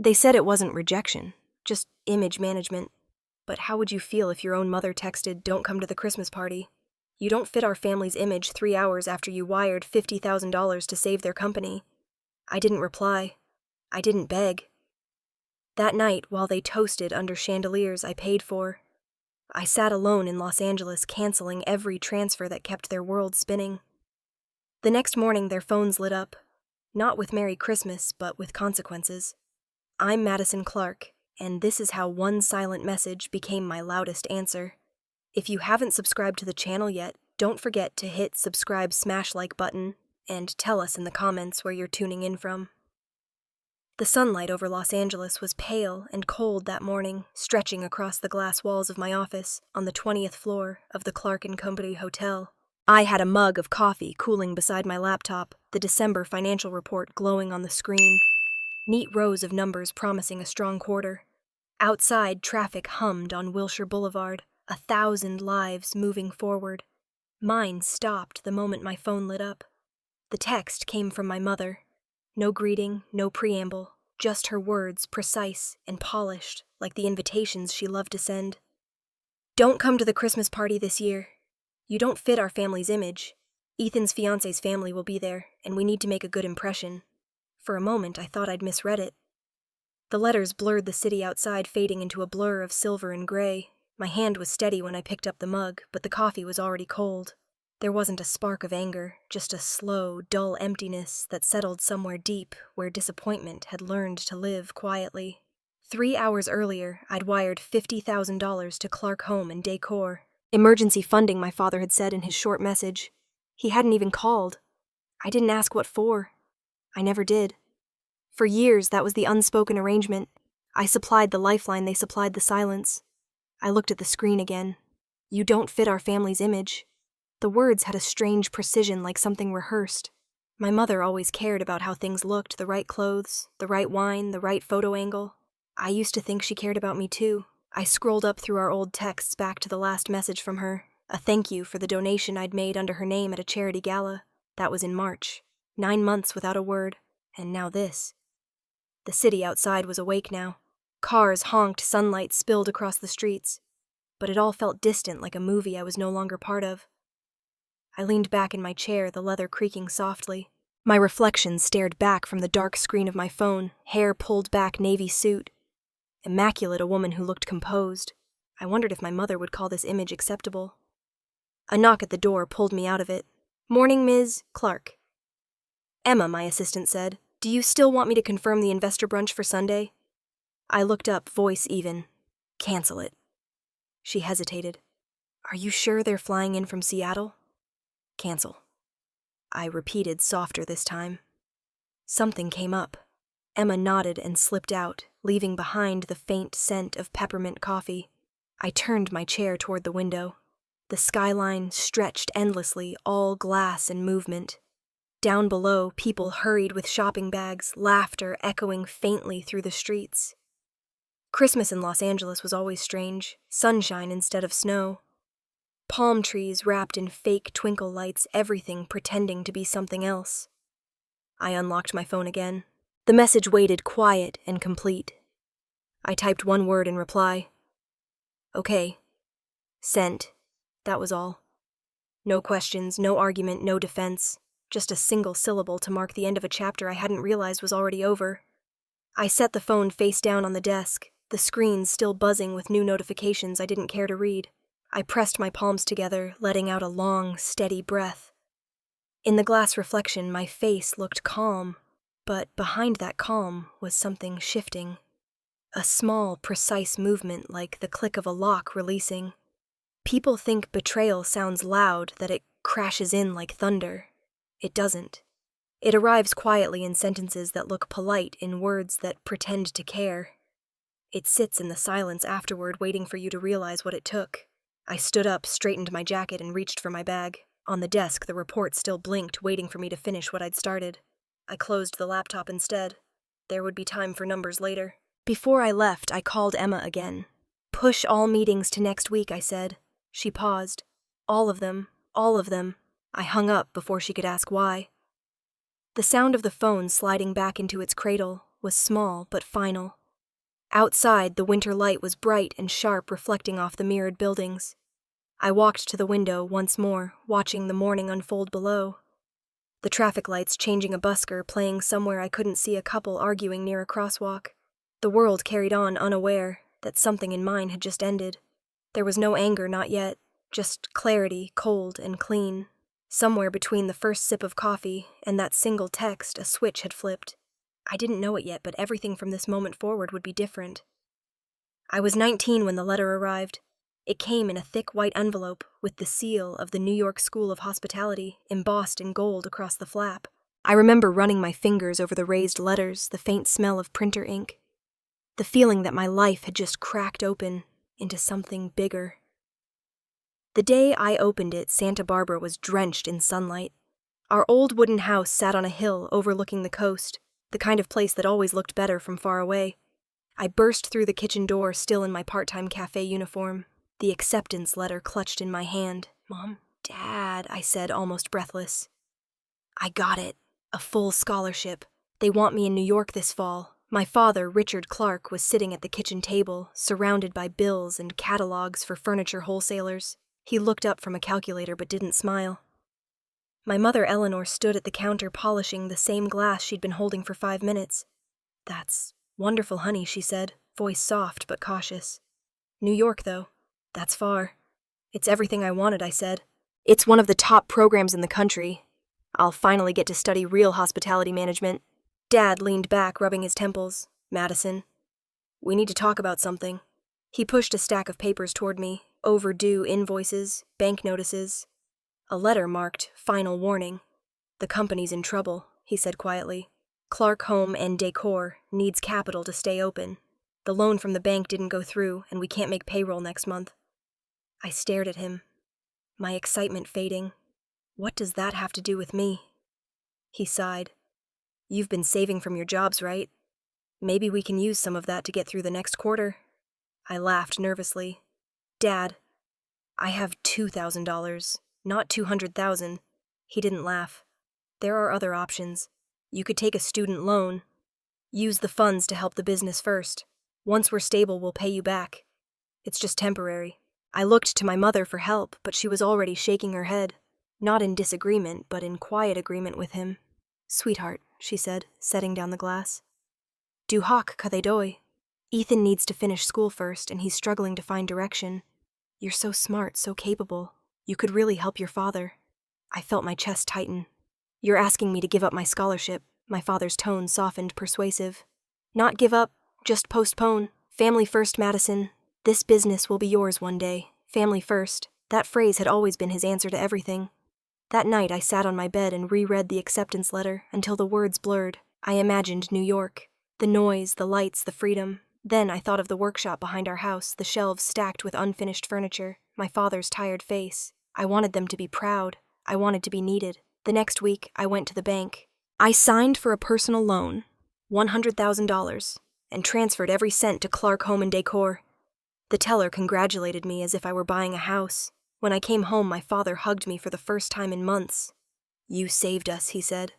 They said it wasn't rejection, just image management. But how would you feel if your own mother texted, "Don't come to the Christmas party. You don't fit our family's image 3 hours after you wired $50,000 to save their company." I didn't reply. I didn't beg. That night, while they toasted under chandeliers I paid for, I sat alone in Los Angeles canceling every transfer that kept their world spinning. The next morning, their phones lit up, not with Merry Christmas, but with consequences. I'm Madison Clarke, and this is how one silent message became my loudest answer. If you haven't subscribed to the channel yet, don't forget to hit subscribe smash like button and tell us in the comments where you're tuning in from. The sunlight over Los Angeles was pale and cold that morning, stretching across the glass walls of my office on the 20th floor of the Clarke & Company Hotel. I had a mug of coffee cooling beside my laptop, the December financial report glowing on the screen. Neat rows of numbers promising a strong quarter. Outside, traffic hummed on Wilshire Boulevard, 1,000 lives moving forward. Mine stopped the moment my phone lit up. The text came from my mother. No greeting, no preamble, just her words, precise and polished, like the invitations she loved to send. "Don't come to the Christmas party this year. You don't fit our family's image. Ethan's fiance's family will be there, and we need to make a good impression." For a moment, I thought I'd misread it. The letters blurred the city outside, fading into a blur of silver and gray. My hand was steady when I picked up the mug, but the coffee was already cold. There wasn't a spark of anger, just a slow, dull emptiness that settled somewhere deep where disappointment had learned to live quietly. 3 hours earlier, I'd wired $50,000 to Clarke Home and Decor. Emergency funding, my father had said in his short message. He hadn't even called. I didn't ask what for. I never did. For years, that was the unspoken arrangement. I supplied the lifeline, they supplied the silence. I looked at the screen again. "You don't fit our family's image." The words had a strange precision, like something rehearsed. My mother always cared about how things looked, the right clothes, the right wine, the right photo angle. I used to think she cared about me too. I scrolled up through our old texts back to the last message from her, a thank you for the donation I'd made under her name at a charity gala. That was in March. 9 months without a word, and now this. The city outside was awake now. Cars honked, sunlight spilled across the streets. But it all felt distant, like a movie I was no longer part of. I leaned back in my chair, the leather creaking softly. My reflection stared back from the dark screen of my phone, hair pulled back, navy suit. Immaculate, a woman who looked composed. I wondered if my mother would call this image acceptable. A knock at the door pulled me out of it. "Morning, Ms. Clarke." "Emma," my assistant said. "Do you still want me to confirm the investor brunch for Sunday?" I looked up, voice even. "Cancel it." She hesitated. "Are you sure they're flying in from Seattle?" "Cancel." I repeated, softer this time. Something came up. Emma nodded and slipped out, leaving behind the faint scent of peppermint coffee. I turned my chair toward the window. The skyline stretched endlessly, all glass and movement. Down below, people hurried with shopping bags, laughter echoing faintly through the streets. Christmas in Los Angeles was always strange, sunshine instead of snow. Palm trees wrapped in fake twinkle lights, everything pretending to be something else. I unlocked my phone again. The message waited quiet and complete. I typed one word in reply. "Okay." Sent. That was all. No questions, no argument, no defense. Just a single syllable to mark the end of a chapter I hadn't realized was already over. I set the phone face down on the desk, the screen still buzzing with new notifications I didn't care to read. I pressed my palms together, letting out a long, steady breath. In the glass reflection, my face looked calm, but behind that calm was something shifting. A small, precise movement like the click of a lock releasing. People think betrayal sounds loud, that it crashes in like thunder. It doesn't. It arrives quietly in sentences that look polite, in words that pretend to care. It sits in the silence afterward, waiting for you to realize what it took. I stood up, straightened my jacket, and reached for my bag. On the desk, the report still blinked, waiting for me to finish what I'd started. I closed the laptop instead. There would be time for numbers later. Before I left, I called Emma again. "Push all meetings to next week," I said. She paused. All of them. All of them." I hung up before she could ask why. The sound of the phone sliding back into its cradle was small but final. Outside, the winter light was bright and sharp, reflecting off the mirrored buildings. I walked to the window once more, watching the morning unfold below. The traffic lights changing a busker, playing somewhere I couldn't see, a couple arguing near a crosswalk. The world carried on, unaware that something in mine had just ended. There was no anger, not yet, just clarity, cold and clean. Somewhere between the first sip of coffee and that single text, a switch had flipped. I didn't know it yet, but everything from this moment forward would be different. I was 19 when the letter arrived. It came in a thick white envelope with the seal of the New York School of Hospitality embossed in gold across the flap. I remember running my fingers over the raised letters, the faint smell of printer ink. The feeling that my life had just cracked open into something bigger. The day I opened it, Santa Barbara was drenched in sunlight. Our old wooden house sat on a hill overlooking the coast, the kind of place that always looked better from far away. I burst through the kitchen door, still in my part-time cafe uniform, the acceptance letter clutched in my hand. "Mom, Dad," I said, almost breathless. "I got it. A full scholarship. They want me in New York this fall." My father, Richard Clarke, was sitting at the kitchen table, surrounded by bills and catalogs for furniture wholesalers. He looked up from a calculator but didn't smile. My mother, Eleanor, stood at the counter polishing the same glass she'd been holding for 5 minutes. "That's wonderful, honey," she said, voice soft but cautious. "New York, though. That's far." "It's everything I wanted," I said. "It's one of the top programs in the country. I'll finally get to study real hospitality management." Dad leaned back, rubbing his temples. "Madison, we need to talk about something." He pushed a stack of papers toward me, overdue invoices, bank notices. A letter marked "Final Warning." "The company's in trouble," he said quietly. "Clarke Home and Decor needs capital to stay open. The loan from the bank didn't go through, and we can't make payroll next month." I stared at him, my excitement fading. "What does that have to do with me?" He sighed. "You've been saving from your jobs, right? Maybe we can use some of that to get through the next quarter." I laughed nervously. "Dad, I have $2,000, not $200,000. He didn't laugh. "There are other options. You could take a student loan. Use the funds to help the business first. Once we're stable, we'll pay you back. It's just temporary." I looked to my mother for help, but she was already shaking her head, not in disagreement, but in quiet agreement with him. "Sweetheart," she said, setting down the glass. "Du hak kadedoi. Ethan needs to finish school first, and he's struggling to find direction. You're so smart, so capable. You could really help your father." I felt my chest tighten. "You're asking me to give up my scholarship." My father's tone softened, persuasive. "Not give up, just postpone. Family first, Madison. This business will be yours one day. Family first." That phrase had always been his answer to everything. That night I sat on my bed and reread the acceptance letter until the words blurred. I imagined New York. The noise, the lights, the freedom. Then I thought of the workshop behind our house, the shelves stacked with unfinished furniture, my father's tired face. I wanted them to be proud. I wanted to be needed. The next week, I went to the bank. I signed for a personal loan, $100,000, and transferred every cent to Clarke Home and Decor. The teller congratulated me as if I were buying a house. When I came home, my father hugged me for the first time in months. "You saved us," he said.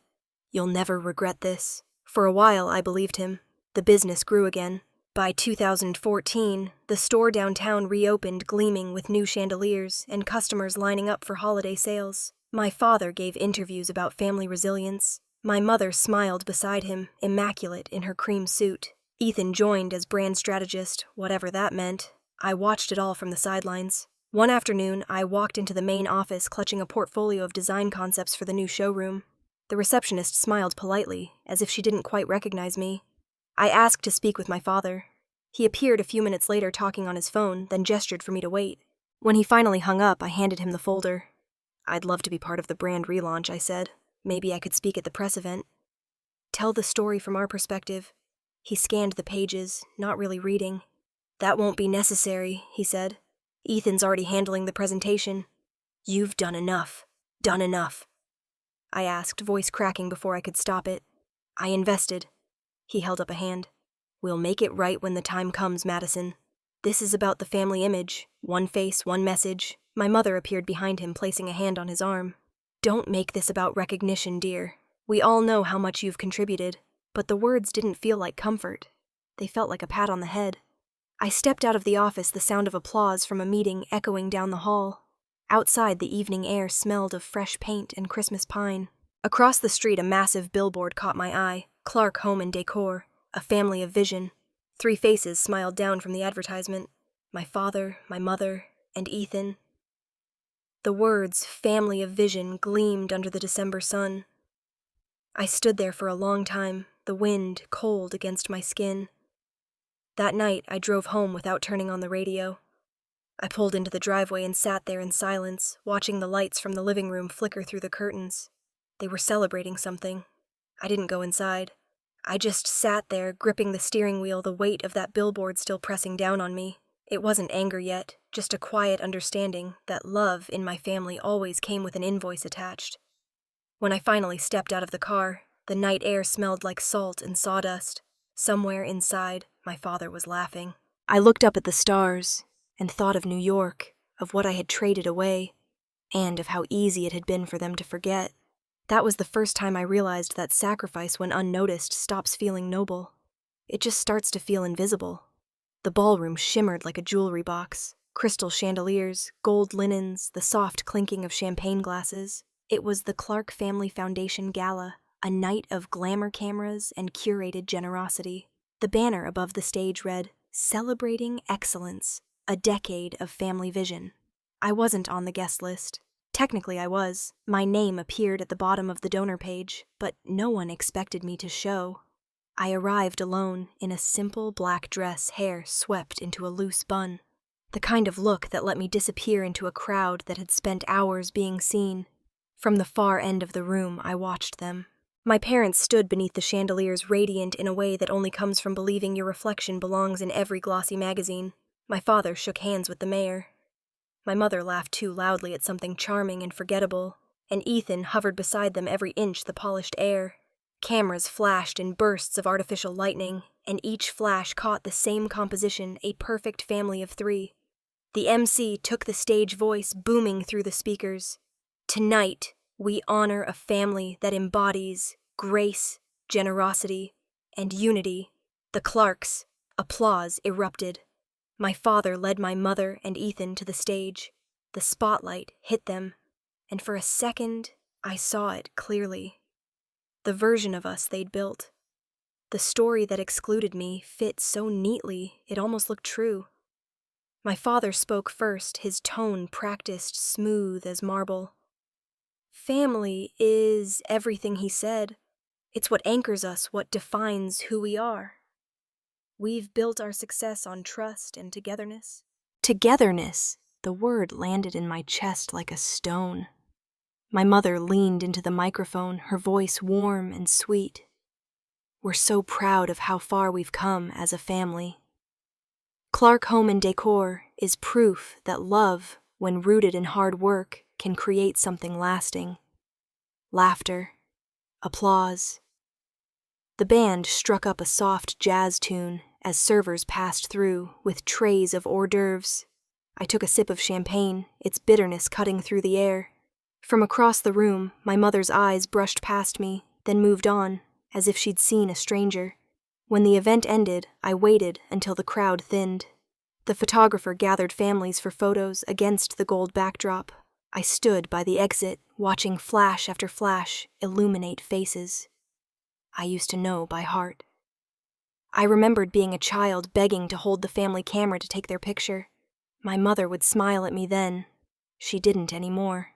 "You'll never regret this." For a while, I believed him. The business grew again. By 2014, the store downtown reopened, gleaming with new chandeliers and customers lining up for holiday sales. My father gave interviews about family resilience. My mother smiled beside him, immaculate in her cream suit. Ethan joined as brand strategist, whatever that meant. I watched it all from the sidelines. One afternoon, I walked into the main office clutching a portfolio of design concepts for the new showroom. The receptionist smiled politely, as if she didn't quite recognize me. I asked to speak with my father. He appeared a few minutes later talking on his phone, then gestured for me to wait. When he finally hung up, I handed him the folder. "I'd love to be part of the brand relaunch," I said. "Maybe I could speak at the press event. Tell the story from our perspective." He scanned the pages, not really reading. "That won't be necessary," he said. "Ethan's already handling the presentation." "You've done enough. Done enough." I asked, voice cracking before I could stop it. "I invested." He held up a hand. "We'll make it right when the time comes, Madison. This is about the family image. One face, one message." My mother appeared behind him, placing a hand on his arm. "Don't make this about recognition, dear. We all know how much you've contributed. but the words didn't feel like comfort. They felt like a pat on the head. I stepped out of the office, the sound of applause from a meeting echoing down the hall. Outside, the evening air smelled of fresh paint and Christmas pine. Across the street, a massive billboard caught my eye. Clarke Home and Decor, a family of vision. 3 faces smiled down from the advertisement. My father, my mother, and Ethan. The words, family of vision, gleamed under the December sun. I stood there for a long time, the wind cold against my skin. That night, I drove home without turning on the radio. I pulled into the driveway and sat there in silence, watching the lights from the living room flicker through the curtains. They were celebrating something. I didn't go inside. I just sat there, gripping the steering wheel, the weight of that billboard still pressing down on me. It wasn't anger yet, just a quiet understanding that love in my family always came with an invoice attached. When I finally stepped out of the car, the night air smelled like salt and sawdust. Somewhere inside, my father was laughing. I looked up at the stars and thought of New York, of what I had traded away, and of how easy it had been for them to forget. That was the first time I realized that sacrifice, when unnoticed, stops feeling noble. It just starts to feel invisible. The ballroom shimmered like a jewelry box. Crystal chandeliers, gold linens, the soft clinking of champagne glasses. It was the Clarke Family Foundation Gala, a night of glamour cameras and curated generosity. The banner above the stage read, "Celebrating Excellence, a Decade of Family Vision." I wasn't on the guest list. Technically, I was. My name appeared at the bottom of the donor page, but no one expected me to show. I arrived alone, in a simple black dress, hair swept into a loose bun. The kind of look that let me disappear into a crowd that had spent hours being seen. From the far end of the room, I watched them. My parents stood beneath the chandeliers, radiant in a way that only comes from believing your reflection belongs in every glossy magazine. My father shook hands with the mayor. My mother laughed too loudly at something charming and forgettable, and Ethan hovered beside them, every inch the polished air. Cameras flashed in bursts of artificial lightning, and each flash caught the same composition, a perfect family of 3. The MC took the stage voice, booming through the speakers. Tonight, we honor a family that embodies grace, generosity, and unity. The Clarkes. Applause erupted. My father led my mother and Ethan to the stage. The spotlight hit them, and for a second, I saw it clearly. The version of us they'd built. The story that excluded me fit so neatly it almost looked true. My father spoke first, his tone practiced, smooth as marble. Family is everything, he said. It's what anchors us, what defines who we are. We've built our success on trust and togetherness. Togetherness! The word landed in my chest like a stone. My mother leaned into the microphone, her voice warm and sweet. We're so proud of how far we've come as a family. Clarke Home and Decor is proof that love, when rooted in hard work, can create something lasting. Laughter. Applause. The band struck up a soft jazz tune as servers passed through with trays of hors d'oeuvres. I took a sip of champagne, its bitterness cutting through the air. From across the room, my mother's eyes brushed past me, then moved on, as if she'd seen a stranger. When the event ended, I waited until the crowd thinned. The photographer gathered families for photos against the gold backdrop. I stood by the exit, watching flash after flash illuminate faces I used to know by heart. I remembered being a child begging to hold the family camera to take their picture. My mother would smile at me then. She didn't anymore.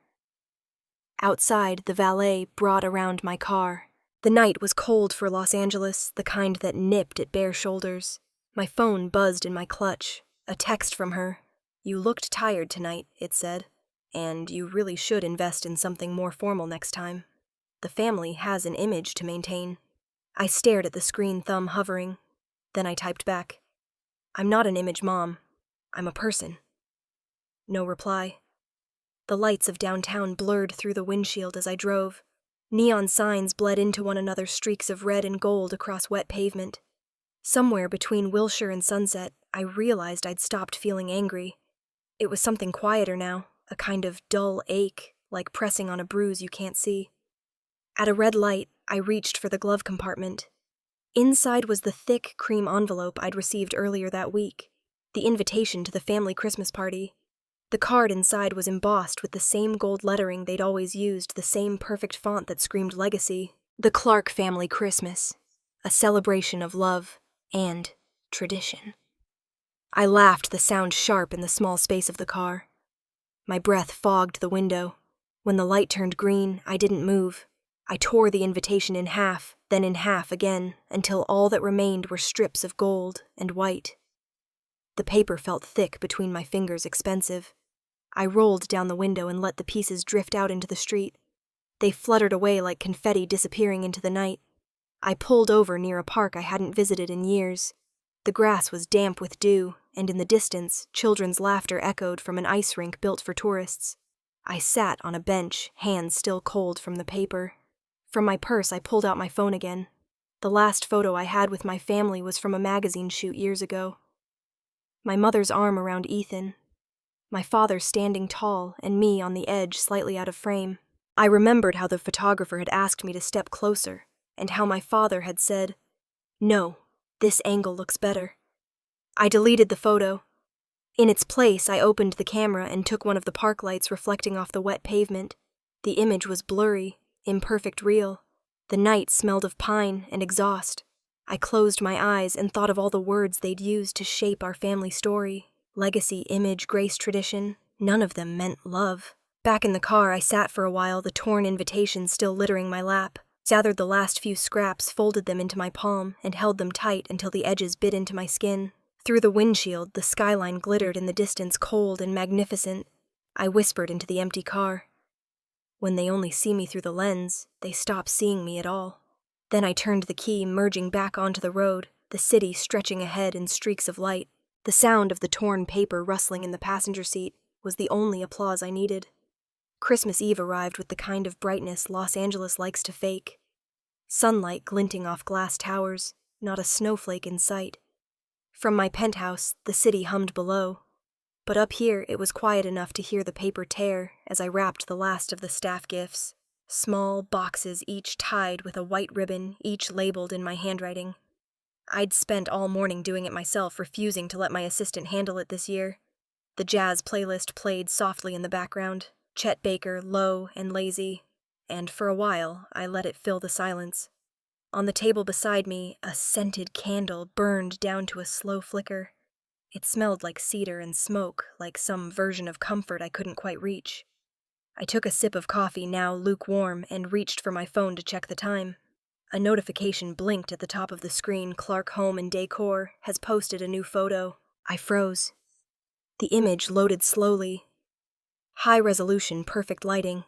Outside, the valet brought around my car. The night was cold for Los Angeles, the kind that nipped at bare shoulders. My phone buzzed in my clutch. A text from her. "You looked tired tonight," it said, "and you really should invest in something more formal next time. The family has an image to maintain." I stared at the screen, thumb hovering. Then I typed back, "I'm not an image mom. I'm a person." No reply. The lights of downtown blurred through the windshield as I drove. Neon signs bled into one another, streaks of red and gold across wet pavement. Somewhere between Wilshire and Sunset, I realized I'd stopped feeling angry. It was something quieter now, a kind of dull ache, like pressing on a bruise you can't see. At a red light, I reached for the glove compartment. Inside was the thick cream envelope I'd received earlier that week, the invitation to the family Christmas party. The card inside was embossed with the same gold lettering they'd always used, the same perfect font that screamed legacy. The Clarke family Christmas, a celebration of love and tradition. I laughed, the sound sharp in the small space of the car. My breath fogged the window. When the light turned green, I didn't move. I tore the invitation in half, then in half again, until all that remained were strips of gold and white. The paper felt thick between my fingers, expensive. I rolled down the window and let the pieces drift out into the street. They fluttered away like confetti disappearing into the night. I pulled over near a park I hadn't visited in years. The grass was damp with dew, and in the distance, children's laughter echoed from an ice rink built for tourists. I sat on a bench, hands still cold from the paper. From my purse, I pulled out my phone again. The last photo I had with my family was from a magazine shoot years ago. My mother's arm around Ethan. My father standing tall, and me on the edge, slightly out of frame. I remembered how the photographer had asked me to step closer, and how my father had said, "No, this angle looks better." I deleted the photo. In its place, I opened the camera and took one of the park lights reflecting off the wet pavement. The image was blurry, imperfect reel. The night smelled of pine and exhaust. I closed my eyes and thought of all the words they'd used to shape our family story. Legacy, image, grace, tradition. None of them meant love. Back in the car, I sat for a while, the torn invitations still littering my lap. Gathered the last few scraps, folded them into my palm, and held them tight until the edges bit into my skin. Through the windshield, the skyline glittered in the distance, cold and magnificent. I whispered into the empty car. When they only see me through the lens, they stop seeing me at all. Then I turned the key, merging back onto the road, the city stretching ahead in streaks of light. The sound of the torn paper rustling in the passenger seat was the only applause I needed. Christmas Eve arrived with the kind of brightness Los Angeles likes to fake. Sunlight glinting off glass towers, not a snowflake in sight. From my penthouse, the city hummed below. But up here, it was quiet enough to hear the paper tear as I wrapped the last of the staff gifts. Small boxes, each tied with a white ribbon, each labeled in my handwriting. I'd spent all morning doing it myself, refusing to let my assistant handle it this year. The jazz playlist played softly in the background, Chet Baker, low and lazy, and for a while, I let it fill the silence. On the table beside me, a scented candle burned down to a slow flicker. It smelled like cedar and smoke, like some version of comfort I couldn't quite reach. I took a sip of coffee, now lukewarm, and reached for my phone to check the time. A notification blinked at the top of the screen. Clarke Home and Decor has posted a new photo. I froze. The image loaded slowly. High resolution, perfect lighting.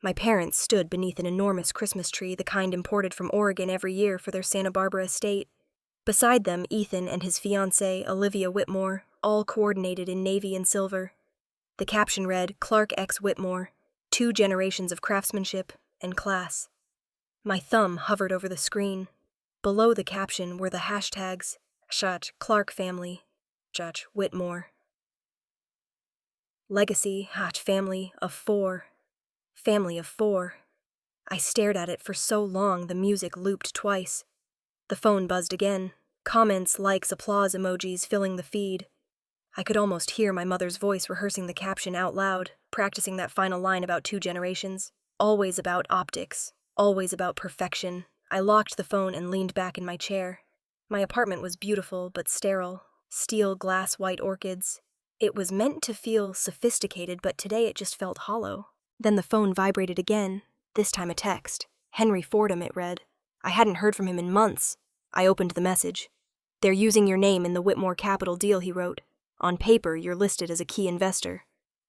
My parents stood beneath an enormous Christmas tree, the kind imported from Oregon every year for their Santa Barbara estate. Beside them, Ethan and his fiancée, Olivia Whitmore, all coordinated in navy and silver. The caption read, "Clarke X Whitmore, 2 generations of craftsmanship and class." My thumb hovered over the screen. Below the caption were the hashtags, #Clarke family, #Whitmore. Legacy, #family of 4. Family of 4. I stared at it for so long the music looped twice. The phone buzzed again. Comments, likes, applause emojis filling the feed. I could almost hear my mother's voice rehearsing the caption out loud, practicing that final line about 2 generations. Always about optics. Always about perfection. I locked the phone and leaned back in my chair. My apartment was beautiful but sterile. Steel glass white orchids. It was meant to feel sophisticated, but today it just felt hollow. Then the phone vibrated again, this time a text. Henry Fordham, it read. I hadn't heard from him in months. I opened the message. "They're using your name in the Whitmore Capital deal," he wrote. "On paper, you're listed as a key investor.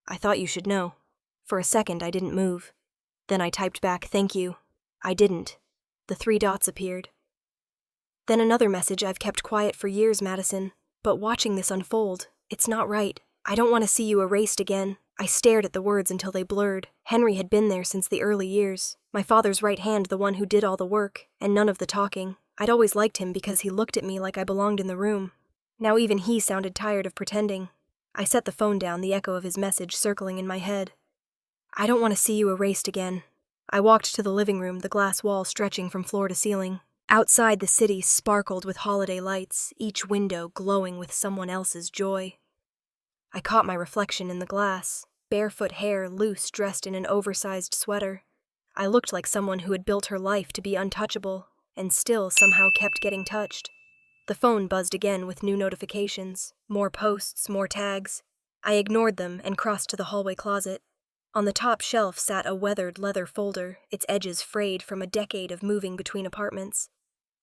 I thought you should know." For a second, I didn't move. Then I typed back, "Thank you." I didn't. The 3 dots appeared. Then another message I've kept quiet for years, Madison. But watching this unfold, it's not right. I don't want to see you erased again. I stared at the words until they blurred. Henry had been there since the early years. My father's right hand, the one who did all the work, and none of the talking. I'd always liked him because he looked at me like I belonged in the room. Now even he sounded tired of pretending. I set the phone down, the echo of his message circling in my head. I don't want to see you erased again. I walked to the living room, the glass wall stretching from floor to ceiling. Outside, the city sparkled with holiday lights, each window glowing with someone else's joy. I caught my reflection in the glass, barefoot hair loose, dressed in an oversized sweater. I looked like someone who had built her life to be untouchable, and still somehow kept getting touched. The phone buzzed again with new notifications, more posts, more tags. I ignored them and crossed to the hallway closet. On the top shelf sat a weathered leather folder, its edges frayed from a decade of moving between apartments.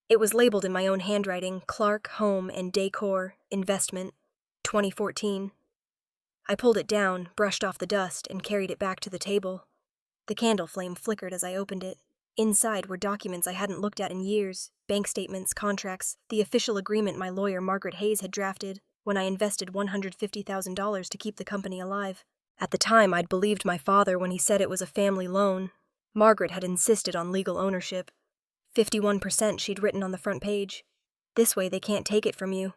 It was labeled in my own handwriting, Clarke Home and Decor, Investment, 2014. I pulled it down, brushed off the dust, and carried it back to the table. The candle flame flickered as I opened it. Inside were documents I hadn't looked at in years, bank statements, contracts, the official agreement my lawyer Margaret Hayes had drafted when I invested $150,000 to keep the company alive. At the time, I'd believed my father when he said it was a family loan. Margaret had insisted on legal ownership. 51% she'd written on the front page. This way they can't take it from you.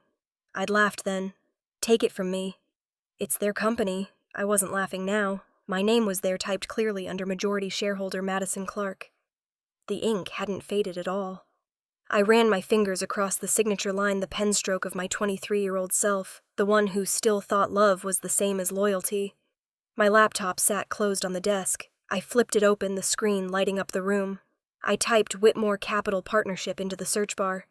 I'd laughed then. Take it from me. It's their company. I wasn't laughing now. My name was there typed clearly under majority shareholder Madison Clarke. The ink hadn't faded at all. I ran my fingers across the signature line, the pen stroke of my 23-year-old self, the one who still thought love was the same as loyalty. My laptop sat closed on the desk. I flipped it open, the screen lighting up the room. I typed Whitmore Capital Partnership into the search bar.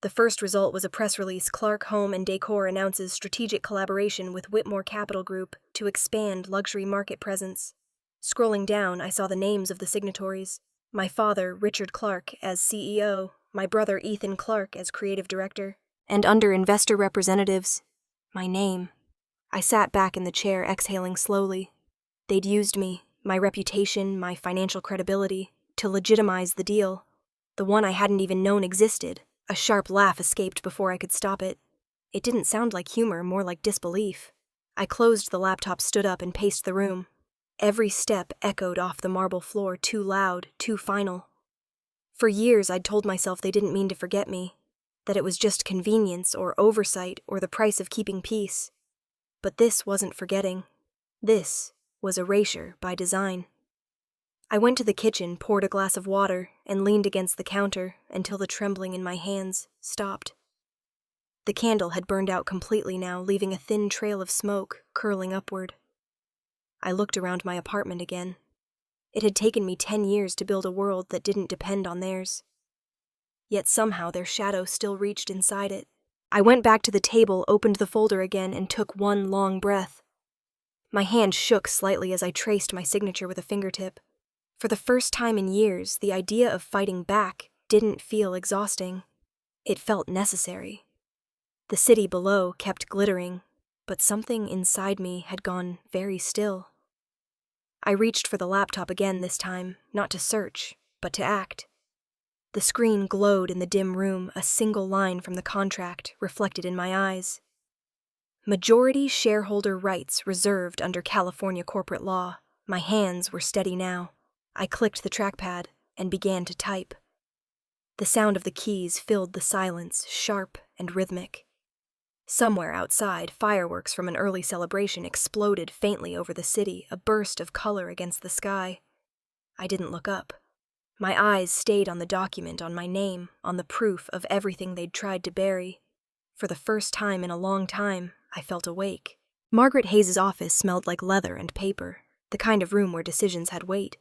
The first result was a press release. Clarke Home and Decor announces strategic collaboration with Whitmore Capital Group to expand luxury market presence. Scrolling down, I saw the names of the signatories. My father, Richard Clarke, as CEO, my brother Ethan Clarke as creative director, and under investor representatives, my name. I sat back in the chair, exhaling slowly. They'd used me, my reputation, my financial credibility, to legitimize the deal, the one I hadn't even known existed. A sharp laugh escaped before I could stop it. It didn't sound like humor, more like disbelief. I closed the laptop, stood up, and paced the room. Every step echoed off the marble floor, too loud, too final. For years, I'd told myself they didn't mean to forget me, that it was just convenience or oversight or the price of keeping peace. But this wasn't forgetting. This was erasure by design. I went to the kitchen, poured a glass of water, and leaned against the counter until the trembling in my hands stopped. The candle had burned out completely now, leaving a thin trail of smoke curling upward. I looked around my apartment again. It had taken me 10 years to build a world that didn't depend on theirs. Yet somehow their shadow still reached inside it. I went back to the table, opened the folder again, and took one long breath. My hand shook slightly as I traced my signature with a fingertip. For the first time in years, the idea of fighting back didn't feel exhausting. It felt necessary. The city below kept glittering, but something inside me had gone very still. I reached for the laptop again this time, not to search, but to act. The screen glowed in the dim room, a single line from the contract reflected in my eyes. Majority shareholder rights reserved under California corporate law. My hands were steady now. I clicked the trackpad and began to type. The sound of the keys filled the silence, sharp and rhythmic. Somewhere outside, fireworks from an early celebration exploded faintly over the city, a burst of color against the sky. I didn't look up. My eyes stayed on the document, on my name, on the proof of everything they'd tried to bury. For the first time in a long time, I felt awake. Margaret Hayes' office smelled like leather and paper, the kind of room where decisions had weight.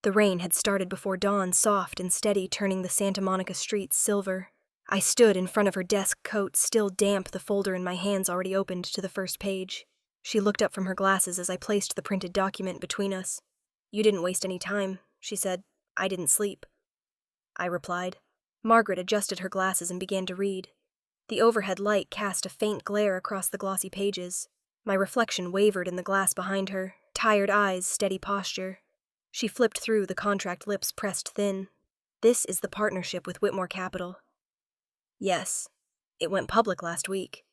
The rain had started before dawn, soft and steady, turning the Santa Monica streets silver. I stood in front of her desk, coat still damp, the folder in my hands already opened to the first page. She looked up from her glasses as I placed the printed document between us. "You didn't waste any time," she said. "I didn't sleep." I replied. Margaret adjusted her glasses and began to read. The overhead light cast a faint glare across the glossy pages. My reflection wavered in the glass behind her, tired eyes, steady posture. She flipped through, the contract lips pressed thin. "This is the partnership with Whitmore Capital." "Yes. It went public last week.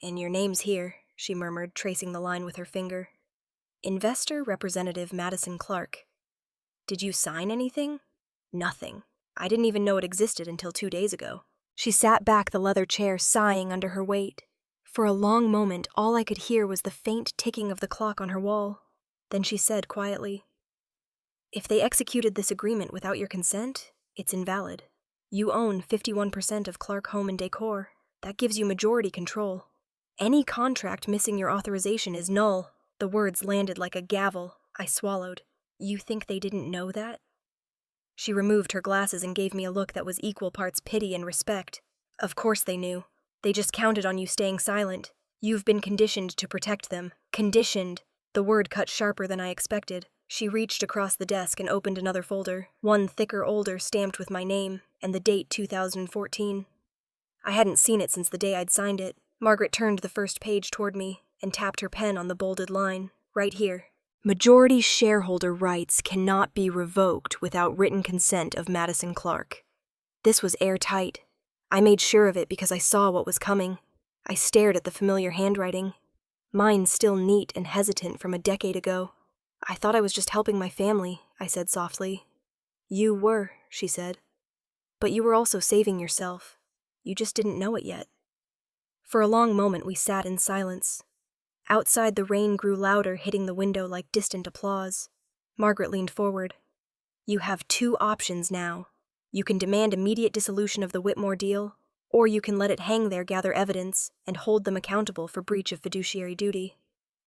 And your name's here," she murmured, tracing the line with her finger. "Investor Representative Madison Clarke. Did you sign anything?" "Nothing. I didn't even know it existed until 2 days ago." She sat back the leather chair, sighing under her weight. For a long moment, all I could hear was the faint ticking of the clock on her wall. Then she said quietly, "If they executed this agreement without your consent, it's invalid. You own 51% of Clarke Home and Decor. That gives you majority control. Any contract missing your authorization is null. The words landed like a gavel. I swallowed. You think they didn't know that? She removed her glasses and gave me a look that was equal parts pity and respect. Of course they knew. They just counted on you staying silent. You've been conditioned to protect them. Conditioned. The word cut sharper than I expected. She reached across the desk and opened another folder, one thicker, older, stamped with my name, and the date 2014. I hadn't seen it since the day I'd signed it. Margaret turned the first page toward me and tapped her pen on the bolded line, right here. Majority shareholder rights cannot be revoked without written consent of Madison Clarke. This was airtight. I made sure of it because I saw what was coming. I stared at the familiar handwriting, mine still neat and hesitant from a decade ago. I thought I was just helping my family, I said softly. You were, she said. But you were also saving yourself. You just didn't know it yet. For a long moment we sat in silence. Outside, the rain grew louder, hitting the window like distant applause. Margaret leaned forward. You have two options now. You can demand immediate dissolution of the Whitmore deal, or you can let it hang there, gather evidence, and hold them accountable for breach of fiduciary duty.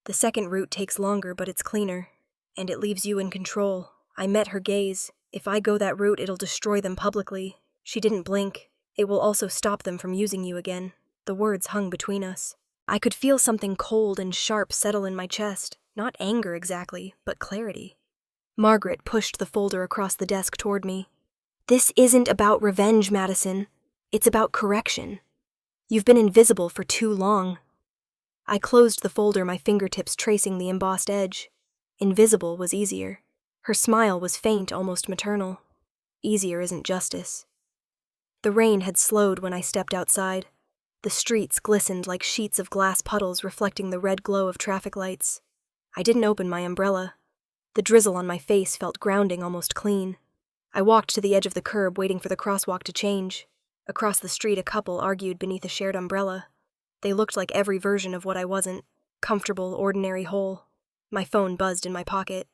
The second route takes longer, but it's cleaner, and it leaves you in control. I met her gaze. If I go that route, it'll destroy them publicly. She didn't blink. It will also stop them from using you again. The words hung between us. I could feel something cold and sharp settle in my chest. Not anger exactly, but clarity. Margaret pushed the folder across the desk toward me. This isn't about revenge, Madison. It's about correction. You've been invisible for too long. I closed the folder, my fingertips tracing the embossed edge. Invisible was easier. Her smile was faint, almost maternal. Easier isn't justice. The rain had slowed when I stepped outside. The streets glistened like sheets of glass puddles reflecting the red glow of traffic lights. I didn't open my umbrella. The drizzle on my face felt grounding, almost clean. I walked to the edge of the curb, waiting for the crosswalk to change. Across the street, a couple argued beneath a shared umbrella. They looked like every version of what I wasn't. Comfortable, ordinary, whole. My phone buzzed in my pocket.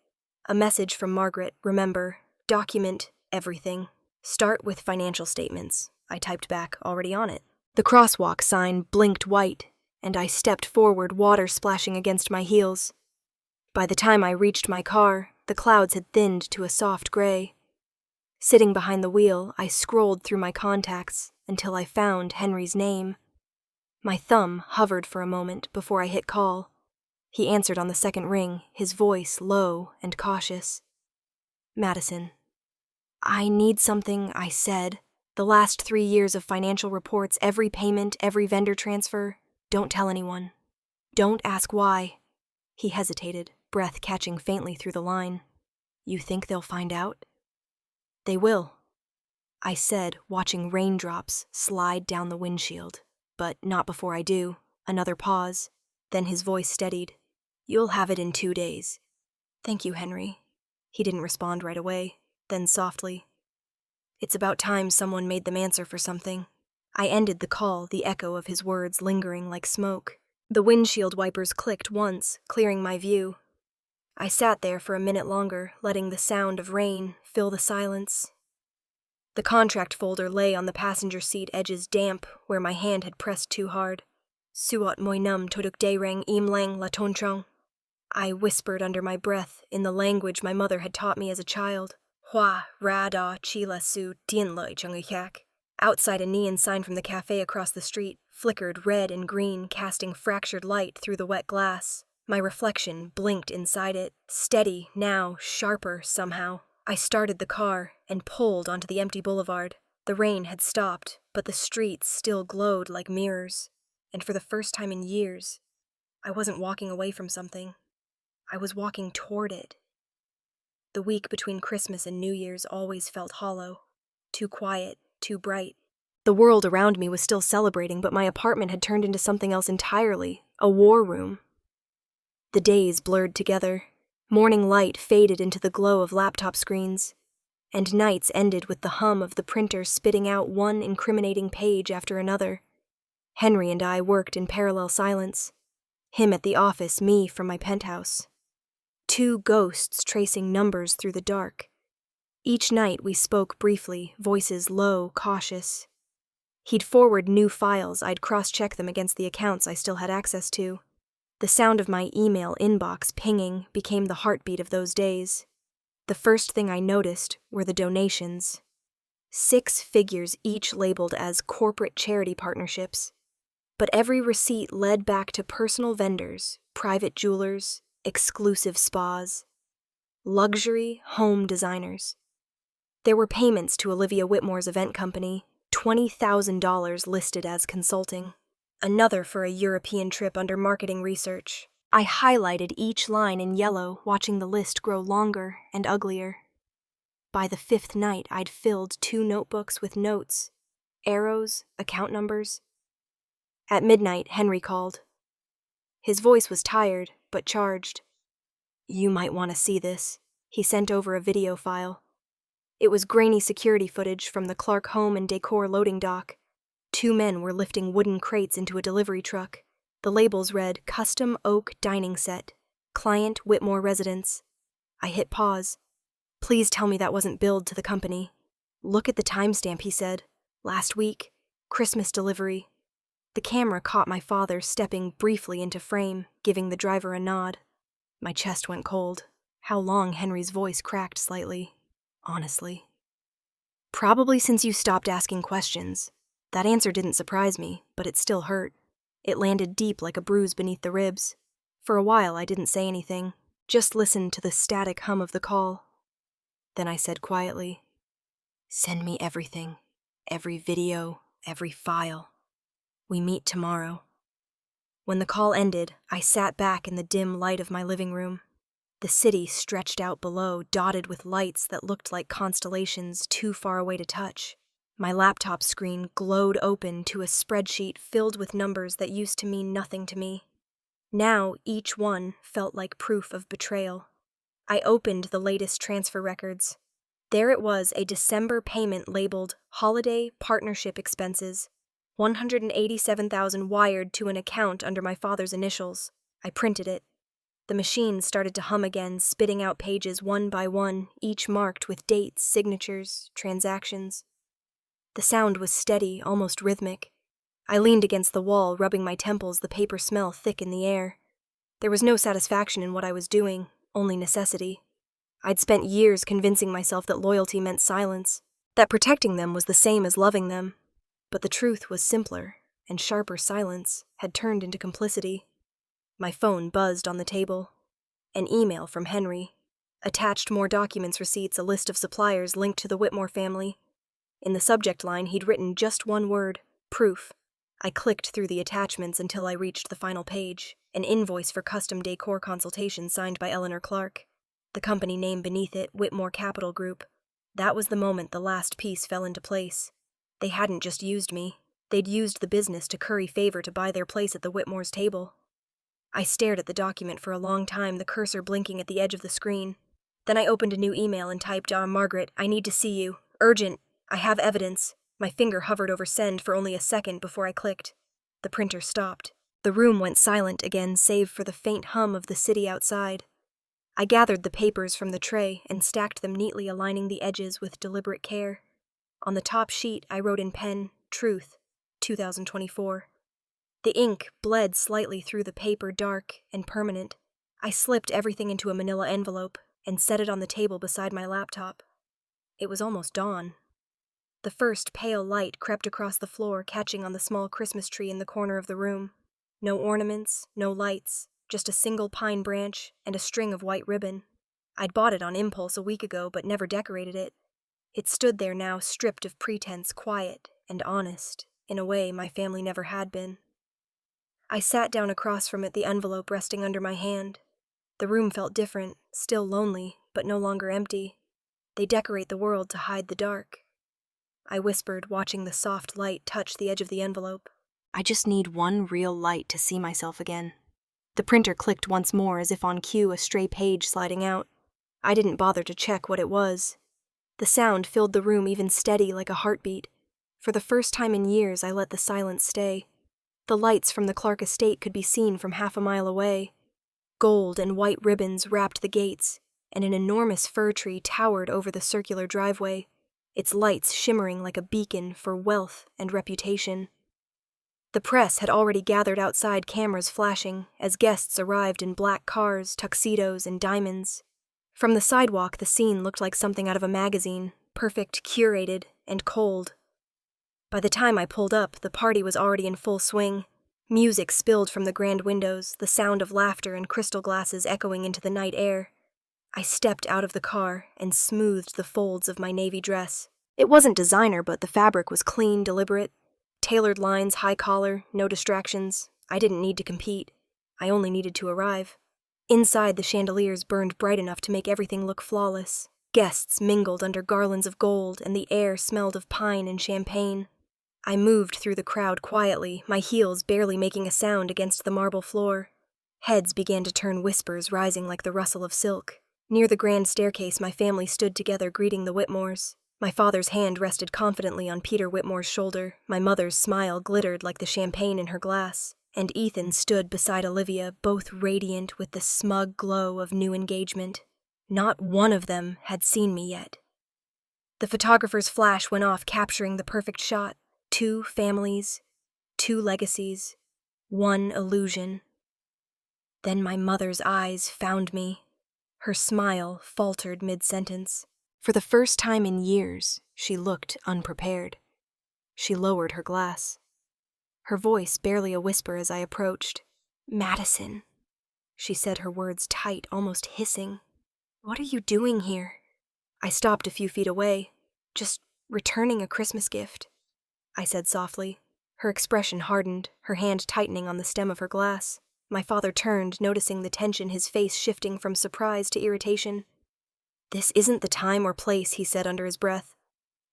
A message from Margaret. Remember, document everything. Start with financial statements. I typed back, already on it. The crosswalk sign blinked white, and I stepped forward, water splashing against my heels. By the time I reached my car, the clouds had thinned to a soft gray. Sitting behind the wheel, I scrolled through my contacts until I found Henry's name. My thumb hovered for a moment before I hit call. He answered on the second ring, his voice low and cautious. Madison. I need something, I said. The last 3 years of financial reports, every payment, every vendor transfer. Don't tell anyone. Don't ask why. He hesitated, breath catching faintly through the line. You think they'll find out? They will, I said, watching raindrops slide down the windshield. But not before I do. Another pause. Then his voice steadied. You'll have it in 2 days. Thank you, Henry. He didn't respond right away. Then softly. It's about time someone made them answer for something. I ended the call, the echo of his words lingering like smoke. The windshield wipers clicked once, clearing my view. I sat there for a minute longer, letting the sound of rain fill the silence. The contract folder lay on the passenger seat, edges damp, where my hand had pressed too hard. Suot moinum toduk daerang im lang la tonchong. I whispered under my breath in the language my mother had taught me as a child. Hua ra da chi la su tien loi chung yak. Outside, a neon sign from the cafe across the street flickered red and green, casting fractured light through the wet glass. My reflection blinked inside it, steady, now sharper somehow. I started the car and pulled onto the empty boulevard. The rain had stopped, but the streets still glowed like mirrors. And for the first time in years, I wasn't walking away from something. I was walking toward it. The week between Christmas and New Year's always felt hollow. Too quiet, too bright. The world around me was still celebrating, but my apartment had turned into something else entirely, a war room. The days blurred together. Morning light faded into the glow of laptop screens, and nights ended with the hum of the printer spitting out one incriminating page after another. Henry and I worked in parallel silence. Him at the office, me from my penthouse. Two ghosts tracing numbers through the dark. Each night we spoke briefly, voices low, cautious. He'd forward new files, I'd cross-check them against the accounts I still had access to. The sound of my email inbox pinging became the heartbeat of those days. The first thing I noticed were the donations. 6 figures, each labeled as corporate charity partnerships. But every receipt led back to personal vendors, private jewelers, exclusive spas, luxury home designers. There were payments to Olivia Whitmore's event company, $20,000 listed as consulting. Another for a European trip under marketing research. I highlighted each line in yellow, watching the list grow longer and uglier. By the 5th night, I'd filled 2 notebooks with notes, arrows, account numbers. At midnight, Henry called. His voice was tired, but charged. "You might want to see this." He sent over a video file. It was grainy security footage from the Clarke home and decor loading dock. 2 men were lifting wooden crates into a delivery truck. The labels read, "Custom Oak Dining Set, Client Whitmore Residence." I hit pause. "Please tell me that wasn't billed to the company." "Look at the timestamp," he said. "Last week. Christmas delivery." The camera caught my father stepping briefly into frame, giving the driver a nod. My chest went cold. How long? Henry's voice cracked slightly. "Honestly. Probably since you stopped asking questions." That answer didn't surprise me, but it still hurt. It landed deep like a bruise beneath the ribs. For a while, I didn't say anything, just listened to the static hum of the call. Then I said quietly, "Send me everything, every video, every file. We meet tomorrow." When the call ended, I sat back in the dim light of my living room. The city stretched out below, dotted with lights that looked like constellations too far away to touch. My laptop screen glowed open to a spreadsheet filled with numbers that used to mean nothing to me. Now each one felt like proof of betrayal. I opened the latest transfer records. There it was, a December payment labeled Holiday Partnership Expenses. $187,000 wired to an account under my father's initials. I printed it. The machine started to hum again, spitting out pages one by one, each marked with dates, signatures, transactions. The sound was steady, almost rhythmic. I leaned against the wall, rubbing my temples, the paper smell thick in the air. There was no satisfaction in what I was doing, only necessity. I'd spent years convincing myself that loyalty meant silence, that protecting them was the same as loving them. But the truth was simpler, and sharper silence had turned into complicity. My phone buzzed on the table. An email from Henry. Attached more documents, receipts, a list of suppliers linked to the Whitmore family. In the subject line, he'd written just one word, proof. I clicked through the attachments until I reached the final page, an invoice for custom decor consultation signed by Eleanor Clarke. The company name beneath it, Whitmore Capital Group. That was the moment the last piece fell into place. They hadn't just used me. They'd used the business to curry favor to buy their place at the Whitmore's table. I stared at the document for a long time, the cursor blinking at the edge of the screen. Then I opened a new email and typed, "Margaret, I need to see you. Urgent. I have evidence." My finger hovered over send for only a second before I clicked. The printer stopped. The room went silent again, save for the faint hum of the city outside. I gathered the papers from the tray and stacked them neatly, aligning the edges with deliberate care. On the top sheet, I wrote in pen, "Truth, 2024. The ink bled slightly through the paper, dark and permanent. I slipped everything into a manila envelope and set it on the table beside my laptop. It was almost dawn. The first pale light crept across the floor, catching on the small Christmas tree in the corner of the room. No ornaments, no lights, just a single pine branch and a string of white ribbon. I'd bought it on impulse a week ago, but never decorated it. It stood there now, stripped of pretense, quiet and honest, in a way my family never had been. I sat down across from it, the envelope resting under my hand. The room felt different, still lonely, but no longer empty. They decorate the world to hide the dark. I whispered, watching the soft light touch the edge of the envelope. "I just need one real light to see myself again." The printer clicked once more, as if on cue, a stray page sliding out. I didn't bother to check what it was. The sound filled the room, even steady like a heartbeat. For the first time in years, I let the silence stay. The lights from the Clarke estate could be seen from half a mile away. Gold and white ribbons wrapped the gates, and an enormous fir tree towered over the circular driveway, its lights shimmering like a beacon for wealth and reputation. The press had already gathered outside, cameras flashing, as guests arrived in black cars, tuxedos, and diamonds. From the sidewalk, the scene looked like something out of a magazine, perfect, curated, and cold. By the time I pulled up, the party was already in full swing. Music spilled from the grand windows, the sound of laughter and crystal glasses echoing into the night air. I stepped out of the car and smoothed the folds of my navy dress. It wasn't designer, but the fabric was clean, deliberate. Tailored lines, high collar, no distractions. I didn't need to compete. I only needed to arrive. Inside, the chandeliers burned bright enough to make everything look flawless. Guests mingled under garlands of gold, and the air smelled of pine and champagne. I moved through the crowd quietly, my heels barely making a sound against the marble floor. Heads began to turn, whispers rising like the rustle of silk. Near the grand staircase, my family stood together greeting the Whitmores. My father's hand rested confidently on Peter Whitmore's shoulder, my mother's smile glittered like the champagne in her glass, and Ethan stood beside Olivia, both radiant with the smug glow of new engagement. Not one of them had seen me yet. The photographer's flash went off, capturing the perfect shot. 2 families, 2 legacies, 1 illusion. Then my mother's eyes found me. Her smile faltered mid-sentence. For the first time in years, she looked unprepared. She lowered her glass. Her voice barely a whisper as I approached. "Madison," she said, her words tight, almost hissing. "What are you doing here?" I stopped a few feet away. "Just returning a Christmas gift," I said softly. Her expression hardened, her hand tightening on the stem of her glass. My father turned, noticing the tension, his face shifting from surprise to irritation. "This isn't the time or place," he said under his breath.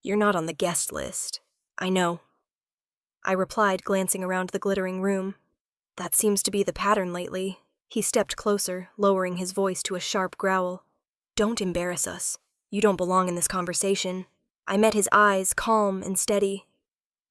"You're not on the guest list." "I know," I replied, glancing around the glittering room. "That seems to be the pattern lately." He stepped closer, lowering his voice to a sharp growl. "Don't embarrass us. You don't belong in this conversation." I met his eyes, calm and steady.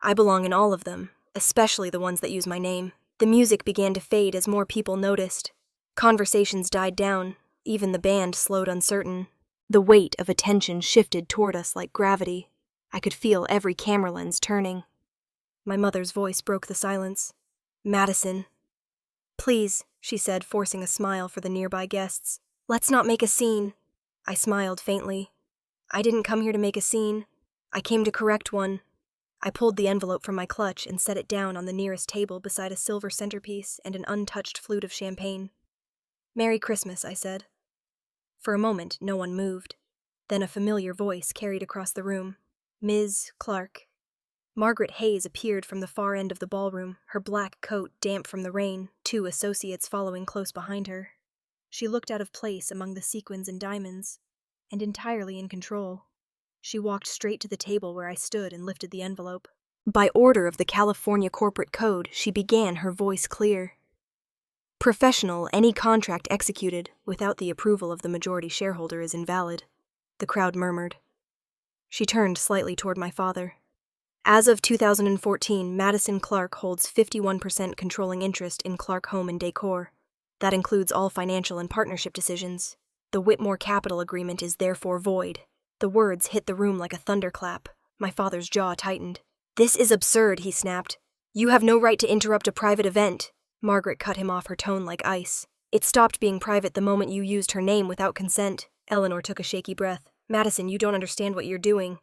"I belong in all of them, especially the ones that use my name." The music began to fade as more people noticed. Conversations died down, even the band slowed uncertain. The weight of attention shifted toward us like gravity. I could feel every camera lens turning. My mother's voice broke the silence. "Madison." "Please," she said, forcing a smile for the nearby guests. "Let's not make a scene." I smiled faintly. "I didn't come here to make a scene. I came to correct one." I pulled the envelope from my clutch and set it down on the nearest table beside a silver centerpiece and an untouched flute of champagne. "Merry Christmas," I said. For a moment, no one moved. Then a familiar voice carried across the room. "Ms. Clarke." Margaret Hayes appeared from the far end of the ballroom, her black coat damp from the rain, 2 associates following close behind her. She looked out of place among the sequins and diamonds, and entirely in control. She walked straight to the table where I stood and lifted the envelope. By order of the California Corporate Code, she began, her voice clear. "Professional, any contract executed without the approval of the majority shareholder is invalid." The crowd murmured. She turned slightly toward my father. "As of 2014, Madison Clarke holds 51% controlling interest in Clarke Home and Decor. That includes all financial and partnership decisions. The Whitmore Capital Agreement is therefore void." The words hit the room like a thunderclap. My father's jaw tightened. "This is absurd," he snapped. "You have no right to interrupt a private event." Margaret cut him off, her tone like ice. "It stopped being private the moment you used her name without consent." Eleanor took a shaky breath. "Madison, you don't understand what you're doing."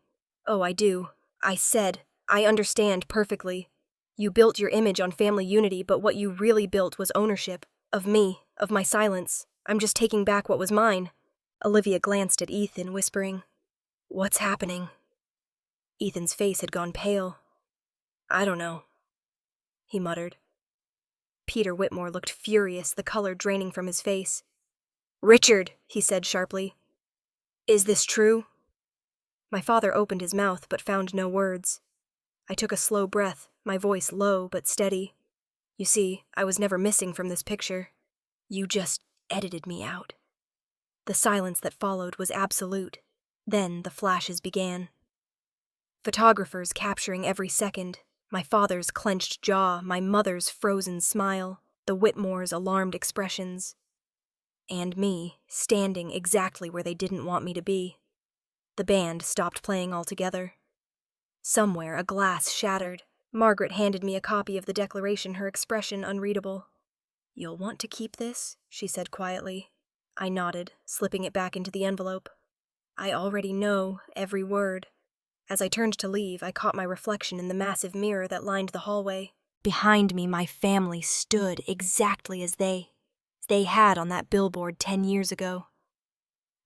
"Oh, I do. I said, I understand perfectly. You built your image on family unity, but what you really built was ownership. Of me, of my silence. I'm just taking back what was mine." Olivia glanced at Ethan, whispering, "What's happening?" Ethan's face had gone pale. "I don't know," he muttered. Peter Whitmore looked furious, the color draining from his face. "Richard," he said sharply, "is this true?" My father opened his mouth but found no words. I took a slow breath, my voice low but steady. "You see, I was never missing from this picture. You just edited me out." The silence that followed was absolute. Then the flashes began. Photographers capturing every second, my father's clenched jaw, my mother's frozen smile, the Whitmores' alarmed expressions. and me, standing exactly where they didn't want me to be. The band stopped playing altogether. Somewhere, a glass shattered. Margaret handed me a copy of the declaration, her expression unreadable. "You'll want to keep this?" she said quietly. I nodded, slipping it back into the envelope. I already know every word. As I turned to leave, I caught my reflection in the massive mirror that lined the hallway. Behind me, my family stood exactly as they had on that billboard 10 years ago.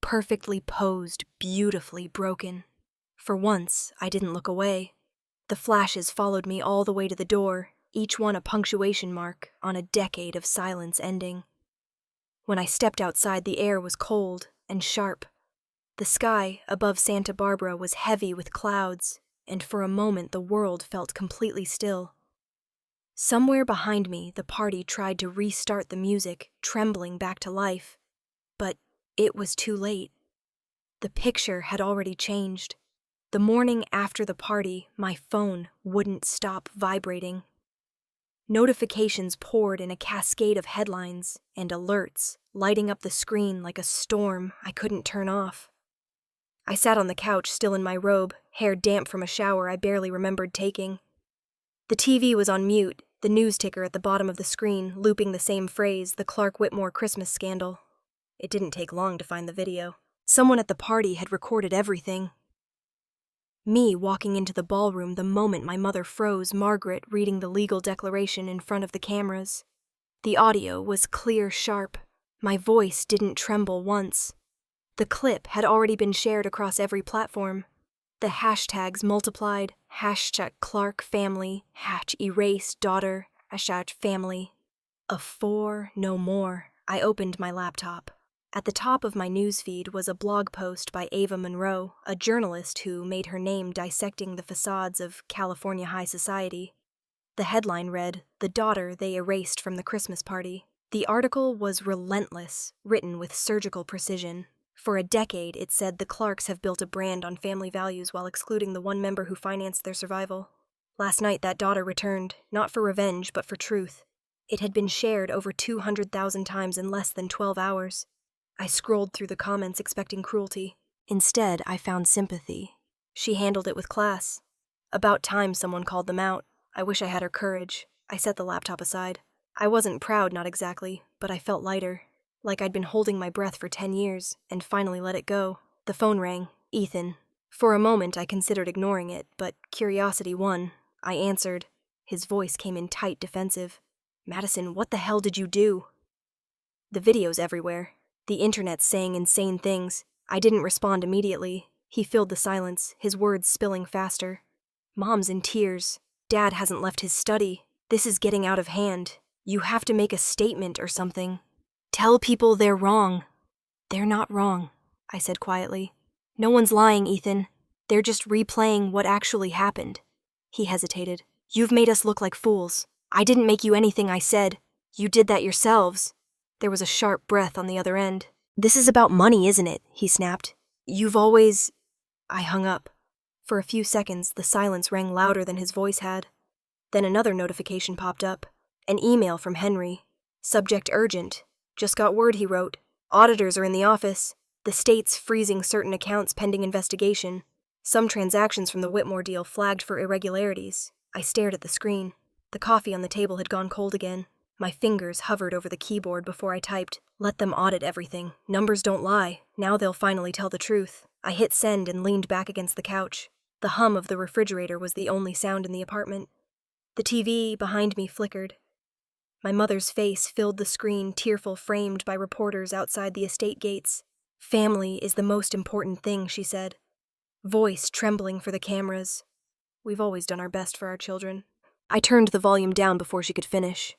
Perfectly posed, beautifully broken. For once, I didn't look away. The flashes followed me all the way to the door, each one a punctuation mark on a decade of silence ending. When I stepped outside, the air was cold and sharp. The sky above Santa Barbara was heavy with clouds, and for a moment the world felt completely still. Somewhere behind me, the party tried to restart the music, trembling back to life. But it was too late. The picture had already changed. The morning after the party, my phone wouldn't stop vibrating. Notifications poured in a cascade of headlines and alerts, lighting up the screen like a storm I couldn't turn off. I sat on the couch, still in my robe, hair damp from a shower I barely remembered taking. The TV was on mute, the news ticker at the bottom of the screen, looping the same phrase, the Clarke Whitmore Christmas scandal. It didn't take long to find the video. Someone at the party had recorded everything. Me walking into the ballroom the moment my mother froze, Margaret reading the legal declaration in front of the cameras. The audio was clear, sharp. My voice didn't tremble once. The clip had already been shared across every platform. The hashtags multiplied, #Clarke family, #erase daughter, #family. A 4 no more. I opened my laptop. At the top of my newsfeed was a blog post by Ava Monroe, a journalist who made her name dissecting the facades of California high society. The headline read, "The daughter they erased from the Christmas party." The article was relentless, written with surgical precision. For a decade, it said the Clarks have built a brand on family values while excluding the one member who financed their survival. Last night, that daughter returned, not for revenge, but for truth. It had been shared over 200,000 times in less than 12 hours. I scrolled through the comments expecting cruelty. Instead, I found sympathy. She handled it with class. About time someone called them out. I wish I had her courage. I set the laptop aside. I wasn't proud, not exactly, but I felt lighter. Like I'd been holding my breath for 10 years, and finally let it go. The phone rang. Ethan. For a moment I considered ignoring it, but curiosity won. I answered. His voice came in tight, defensive. "Madison, what the hell did you do?" The video's everywhere. The internet's saying insane things. I didn't respond immediately. He filled the silence, his words spilling faster. "Mom's in tears. Dad hasn't left his study. This is getting out of hand. You have to make a statement or something. Tell people they're wrong." "They're not wrong," I said quietly. "No one's lying, Ethan. They're just replaying what actually happened." He hesitated. "You've made us look like fools. I didn't make you anything I said. You did that yourselves." There was a sharp breath on the other end. "This is about money, isn't it?" he snapped. "You've always—" I hung up. For a few seconds, the silence rang louder than his voice had. Then another notification popped up. An email from Henry. Subject urgent. "Just got word," he wrote. "Auditors are in the office. The state's freezing certain accounts pending investigation. Some transactions from the Whitmore deal flagged for irregularities." I stared at the screen. The coffee on the table had gone cold again. My fingers hovered over the keyboard before I typed, "Let them audit everything. Numbers don't lie. Now they'll finally tell the truth." I hit send and leaned back against the couch. The hum of the refrigerator was the only sound in the apartment. The TV behind me flickered. My mother's face filled the screen, tearful, framed by reporters outside the estate gates. "Family is the most important thing," she said. Voice trembling for the cameras. "We've always done our best for our children." I turned the volume down before she could finish.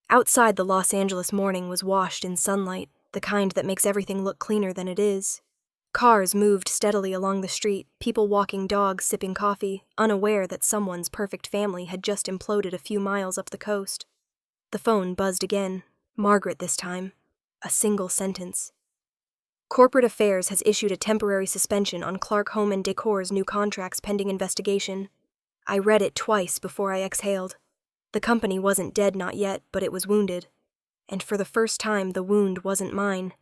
Outside, the Los Angeles morning was washed in sunlight, the kind that makes everything look cleaner than it is. Cars moved steadily along the street, people walking dogs, sipping coffee, unaware that someone's perfect family had just imploded a few miles up the coast. The phone buzzed again. Margaret this time. A single sentence. "Corporate Affairs has issued a temporary suspension on Clarke Home and Decor's new contracts pending investigation." I read it twice before I exhaled. The company wasn't dead, not yet, but it was wounded. and for the first time the wound wasn't mine.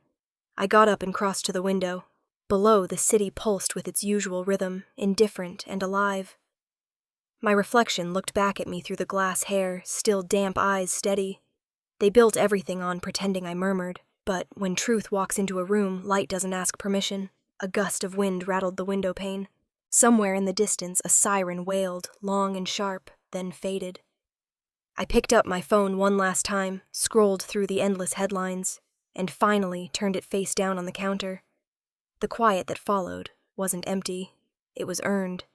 I got up and crossed to the window. Below, the city pulsed with its usual rhythm, indifferent and alive. My reflection looked back at me through the glass hair, still damp eyes steady. They built everything on pretending I murmured, but when truth walks into a room, light doesn't ask permission. A gust of wind rattled the window pane. Somewhere in the distance, a siren wailed, long and sharp, then faded. I picked up my phone one last time, scrolled through the endless headlines, and finally turned it face down on the counter. The quiet that followed wasn't empty. It was earned.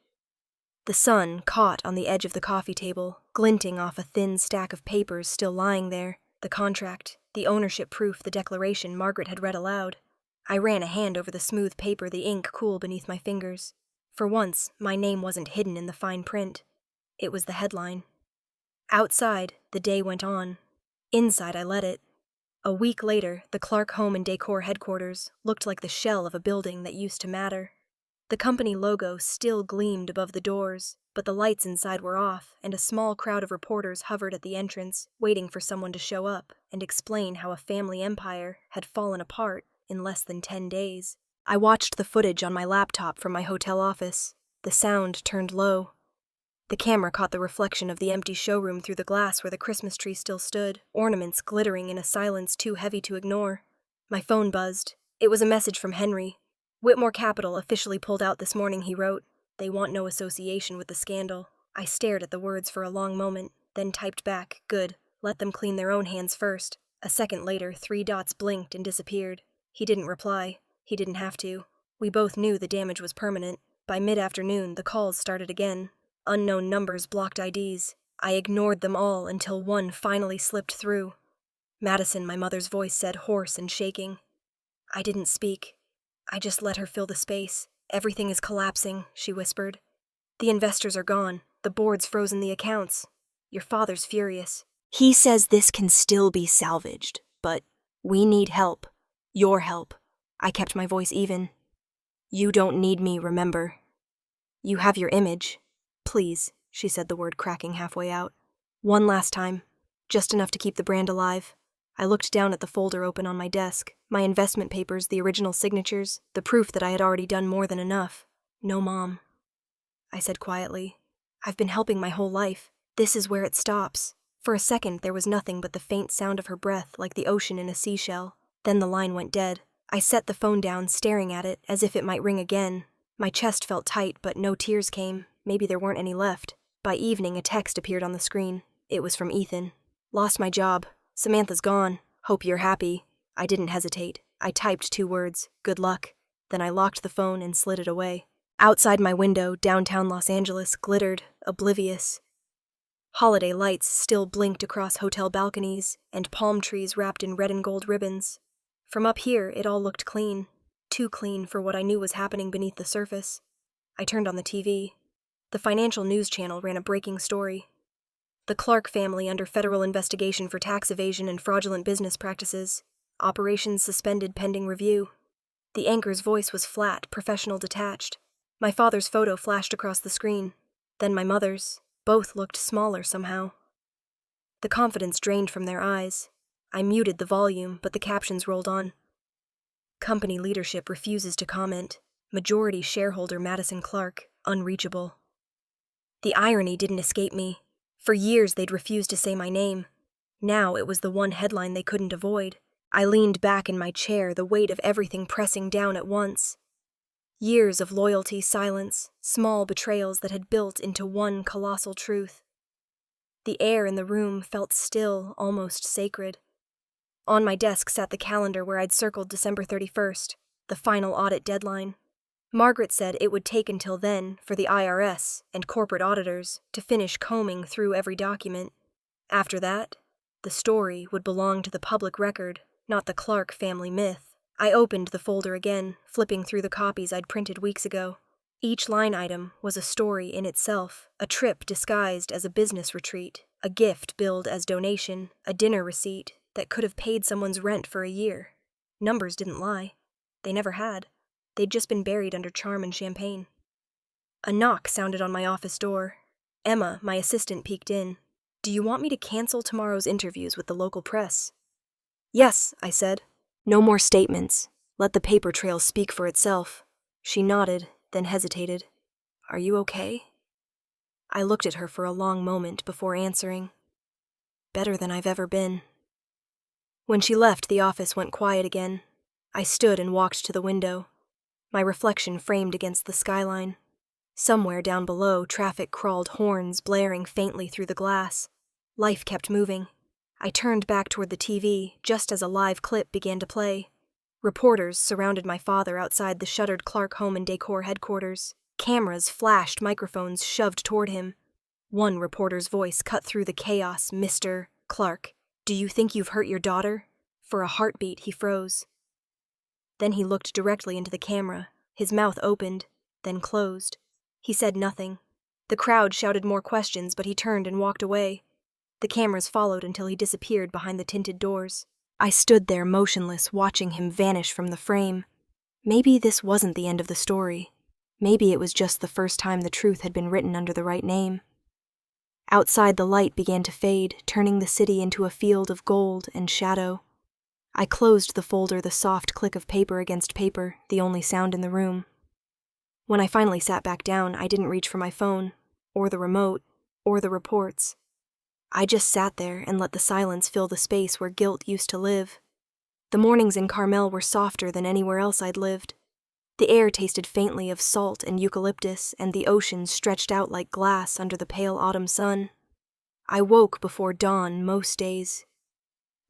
The sun caught on the edge of the coffee table, glinting off a thin stack of papers still lying there. The contract, the ownership proof, the declaration Margaret had read aloud. I ran a hand over the smooth paper, the ink cool beneath my fingers. For once, my name wasn't hidden in the fine print. It was the headline. Outside, the day went on. Inside, I let it. A week later, the Clarke Home and Decor headquarters looked like the shell of a building that used to matter. The company logo still gleamed above the doors, but the lights inside were off, and a small crowd of reporters hovered at the entrance, waiting for someone to show up and explain how a family empire had fallen apart in less than 10 days. I watched the footage on my laptop from my hotel office. The sound turned low. The camera caught the reflection of the empty showroom through the glass where the Christmas tree still stood, ornaments glittering in a silence too heavy to ignore. My phone buzzed. It was a message from Henry. Whitmore Capital officially pulled out this morning, he wrote. They want no association with the scandal. I stared at the words for a long moment, then typed back, good, let them clean their own hands first. A second later, 3 dots blinked and disappeared. He didn't reply. He didn't have to. We both knew the damage was permanent. By mid-afternoon, the calls started again. Unknown numbers blocked IDs. I ignored them all until one finally slipped through. Madison, my mother's voice said, hoarse and shaking. I didn't speak. I just let her fill the space. Everything is collapsing, she whispered. The investors are gone. The board's frozen the accounts. Your father's furious. He says this can still be salvaged, but we need help. Your help. I kept my voice even. You don't need me, remember. You have your image. Please, she said, the word cracking halfway out. One last time. Just enough to keep the brand alive. I looked down at the folder open on my desk, my investment papers, the original signatures, the proof that I had already done more than enough. No, Mom. I said quietly. I've been helping my whole life. This is where it stops. For a second, there was nothing but the faint sound of her breath, like the ocean in a seashell. Then the line went dead. I set the phone down, staring at it, as if it might ring again. My chest felt tight, but no tears came. Maybe there weren't any left. By evening, a text appeared on the screen. It was from Ethan. Lost my job. Samantha's gone. Hope you're happy. I didn't hesitate. I typed 2 words. Good luck. Then I locked the phone and slid it away. Outside my window, downtown Los Angeles glittered, oblivious. Holiday lights still blinked across hotel balconies, and palm trees wrapped in red and gold ribbons. From up here, it all looked clean. Too clean for what I knew was happening beneath the surface. I turned on the TV. The financial news channel ran a breaking story. The Clarke family under federal investigation for tax evasion and fraudulent business practices. Operations suspended pending review. The anchor's voice was flat, professional, detached. My father's photo flashed across the screen. Then my mother's. Both looked smaller somehow. The confidence drained from their eyes. I muted the volume, but the captions rolled on. Company leadership refuses to comment. Majority shareholder Madison Clarke, unreachable. The irony didn't escape me. For years they'd refused to say my name. Now it was the one headline they couldn't avoid. I leaned back in my chair, the weight of everything pressing down at once. Years of loyalty, silence, small betrayals that had built into one colossal truth. The air in the room felt still, almost sacred. On my desk sat the calendar where I'd circled December 31st, the final audit deadline. Margaret said it would take until then for the IRS and corporate auditors to finish combing through every document. After that, the story would belong to the public record, not the Clarke family myth. I opened the folder again, flipping through the copies I'd printed weeks ago. Each line item was a story in itself, a trip disguised as a business retreat, a gift billed as donation, a dinner receipt that could have paid someone's rent for a year. Numbers didn't lie. They never had. They'd just been buried under charm and champagne. A knock sounded on my office door. Emma, my assistant, peeked in. Do you want me to cancel tomorrow's interviews with the local press? Yes, I said. No more statements. Let the paper trail speak for itself. She nodded, then hesitated. Are you okay? I looked at her for a long moment before answering. Better than I've ever been. When she left, the office went quiet again. I stood and walked to the window, my reflection framed against the skyline. Somewhere down below, traffic crawled, horns blaring faintly through the glass. Life kept moving. I turned back toward the TV just as a live clip began to play. Reporters surrounded my father outside the shuttered Clarke Home and Decor headquarters. Cameras flashed, microphones shoved toward him. One reporter's voice cut through the chaos. Mr. Clarke, do you think you've hurt your daughter? For a heartbeat, he froze. Then he looked directly into the camera. His mouth opened, then closed. He said nothing. The crowd shouted more questions, but he turned and walked away. The cameras followed until he disappeared behind the tinted doors. I stood there motionless, watching him vanish from the frame. Maybe this wasn't the end of the story. Maybe it was just the first time the truth had been written under the right name. Outside, the light began to fade, turning the city into a field of gold and shadow. I closed the folder, the soft click of paper against paper, the only sound in the room. When I finally sat back down, I didn't reach for my phone, or the remote, or the reports. I just sat there and let the silence fill the space where guilt used to live. The mornings in Carmel were softer than anywhere else I'd lived. The air tasted faintly of salt and eucalyptus, and the ocean stretched out like glass under the pale autumn sun. I woke before dawn most days,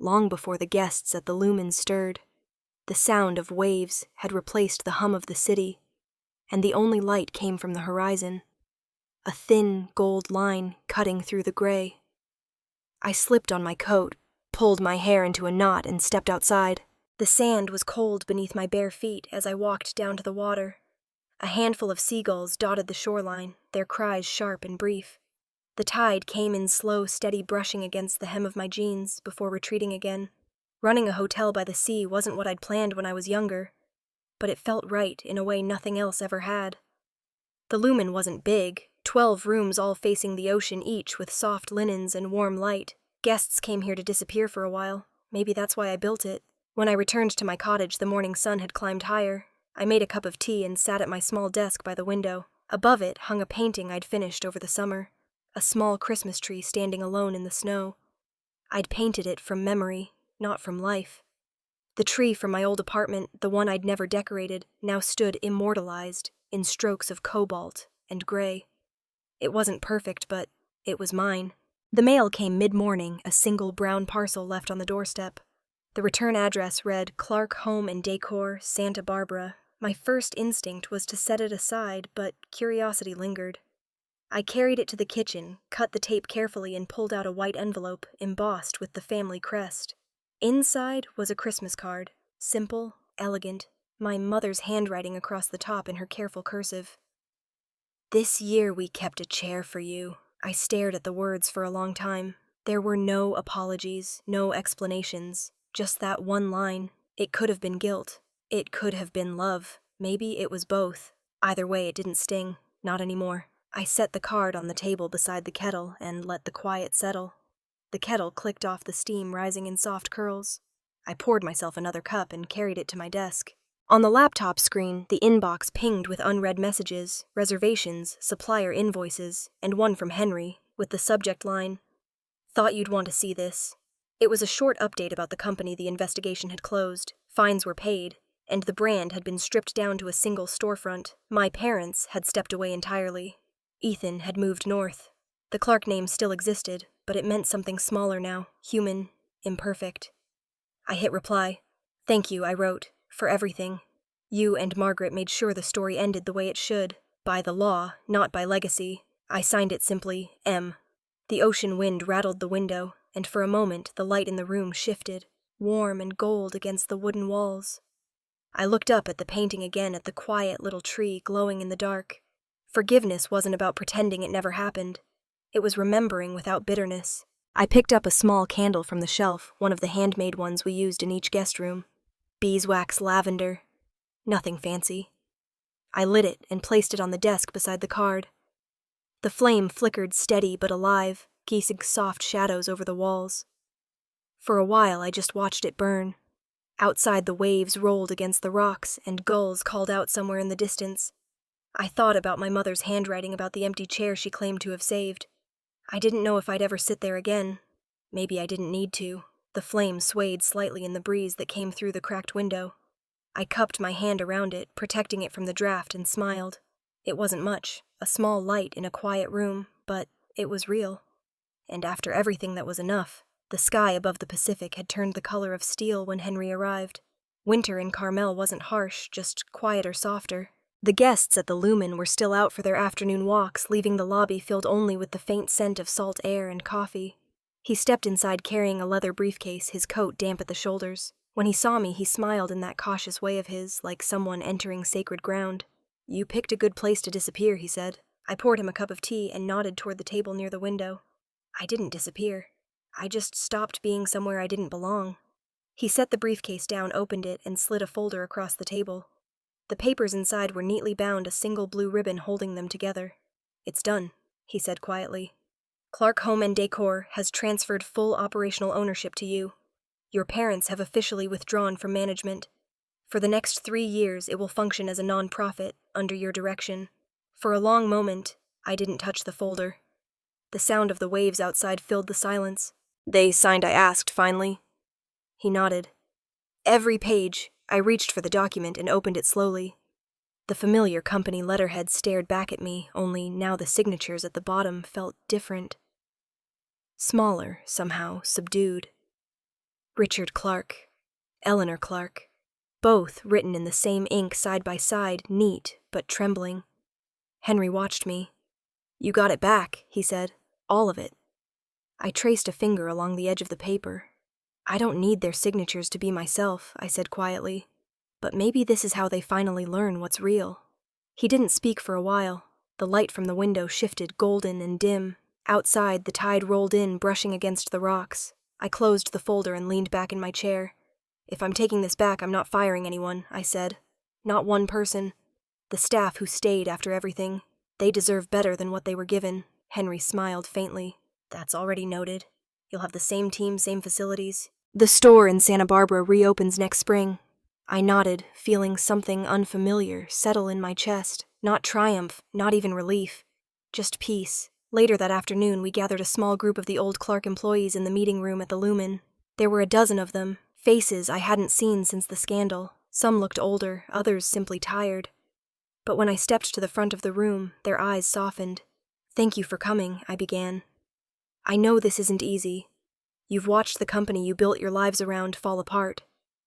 long before the guests at the Lumen stirred. The sound of waves had replaced the hum of the city, and the only light came from the horizon, a thin gold line cutting through the gray. I slipped on my coat, pulled my hair into a knot, and stepped outside. The sand was cold beneath my bare feet as I walked down to the water. A handful of seagulls dotted the shoreline, their cries sharp and brief. The tide came in slow, steady brushing against the hem of my jeans before retreating again. Running a hotel by the sea wasn't what I'd planned when I was younger, but it felt right in a way nothing else ever had. The Lumen wasn't big, 12 rooms all facing the ocean each with soft linens and warm light. Guests came here to disappear for a while. Maybe that's why I built it. When I returned to my cottage, the morning sun had climbed higher. I made a cup of tea and sat at my small desk by the window. Above it hung a painting I'd finished over the summer, a small Christmas tree standing alone in the snow. I'd painted it from memory, not from life. The tree from my old apartment, the one I'd never decorated, now stood immortalized in strokes of cobalt and gray. It wasn't perfect, but it was mine. The mail came mid-morning, a single brown parcel left on the doorstep. The return address read Clarke Home and Decor, Santa Barbara. My first instinct was to set it aside, but curiosity lingered. I carried it to the kitchen, cut the tape carefully, and pulled out a white envelope embossed with the family crest. Inside was a Christmas card, simple, elegant, my mother's handwriting across the top in her careful cursive. This year we kept a chair for you. I stared at the words for a long time. There were no apologies, no explanations. Just that one line. It could have been guilt. It could have been love. Maybe it was both. Either way, it didn't sting. Not anymore. I set the card on the table beside the kettle and let the quiet settle. The kettle clicked off the steam rising in soft curls. I poured myself another cup and carried it to my desk. On the laptop screen, the inbox pinged with unread messages, reservations, supplier invoices, and one from Henry, with the subject line, "Thought you'd want to see this." It was a short update about the company the investigation had closed, fines were paid, and the brand had been stripped down to a single storefront. My parents had stepped away entirely. Ethan had moved north. The Clarke name still existed, but it meant something smaller now, human, imperfect. I hit reply. "Thank you," I wrote, "for everything. You and Margaret made sure the story ended the way it should, by the law, not by legacy." I signed it simply, M. The ocean wind rattled the window, and for a moment the light in the room shifted, warm and gold against the wooden walls. I looked up at the painting again, at the quiet little tree glowing in the dark. Forgiveness wasn't about pretending it never happened. It was remembering without bitterness. I picked up a small candle from the shelf, one of the handmade ones we used in each guest room. Beeswax lavender. Nothing fancy. I lit it and placed it on the desk beside the card. The flame flickered steady but alive, casing soft shadows over the walls. For a while, I just watched it burn. Outside, the waves rolled against the rocks, and gulls called out somewhere in the distance. I thought about my mother's handwriting about the empty chair she claimed to have saved. I didn't know if I'd ever sit there again. Maybe I didn't need to. The flame swayed slightly in the breeze that came through the cracked window. I cupped my hand around it, protecting it from the draft, and smiled. It wasn't much, a small light in a quiet room, but it was real. And after everything, that was enough. The sky above the Pacific had turned the color of steel when Henry arrived. Winter in Carmel wasn't harsh, just quieter, softer. The guests at the Lumen were still out for their afternoon walks, leaving the lobby filled only with the faint scent of salt air and coffee. He stepped inside carrying a leather briefcase, his coat damp at the shoulders. When he saw me, he smiled in that cautious way of his, like someone entering sacred ground. "You picked a good place to disappear," he said. I poured him a cup of tea and nodded toward the table near the window. I didn't disappear. I just stopped being somewhere I didn't belong. He set the briefcase down, opened it, and slid a folder across the table. The papers inside were neatly bound, a single blue ribbon holding them together. "It's done," he said quietly. "Clarke Home and Decor has transferred full operational ownership to you. Your parents have officially withdrawn from management. For the next 3 years, it will function as a non-profit, under your direction." For a long moment, I didn't touch the folder. The sound of the waves outside filled the silence. "They signed?" I asked, finally. He nodded. Every page. I reached for the document and opened it slowly. The familiar company letterhead stared back at me, only now the signatures at the bottom felt different. Smaller, somehow, subdued. Richard Clarke, Eleanor Clarke, both written in the same ink side by side, neat but trembling. Henry watched me. "You got it back," he said. "All of it." I traced a finger along the edge of the paper. "I don't need their signatures to be myself," I said quietly. "But maybe this is how they finally learn what's real." He didn't speak for a while. The light from the window shifted, golden and dim. Outside, the tide rolled in, brushing against the rocks. I closed the folder and leaned back in my chair. "If I'm taking this back, I'm not firing anyone," I said. "Not one person. The staff who stayed after everything. They deserve better than what they were given." Henry smiled faintly. "That's already noted. You'll have the same team, same facilities. The store in Santa Barbara reopens next spring." I nodded, feeling something unfamiliar settle in my chest. Not triumph, not even relief. Just peace. Later that afternoon, we gathered a small group of the old Clarke employees in the meeting room at the Lumen. There were a dozen of them, faces I hadn't seen since the scandal. Some looked older, others simply tired. But when I stepped to the front of the room, their eyes softened. "Thank you for coming," I began. "I know this isn't easy. You've watched the company you built your lives around fall apart.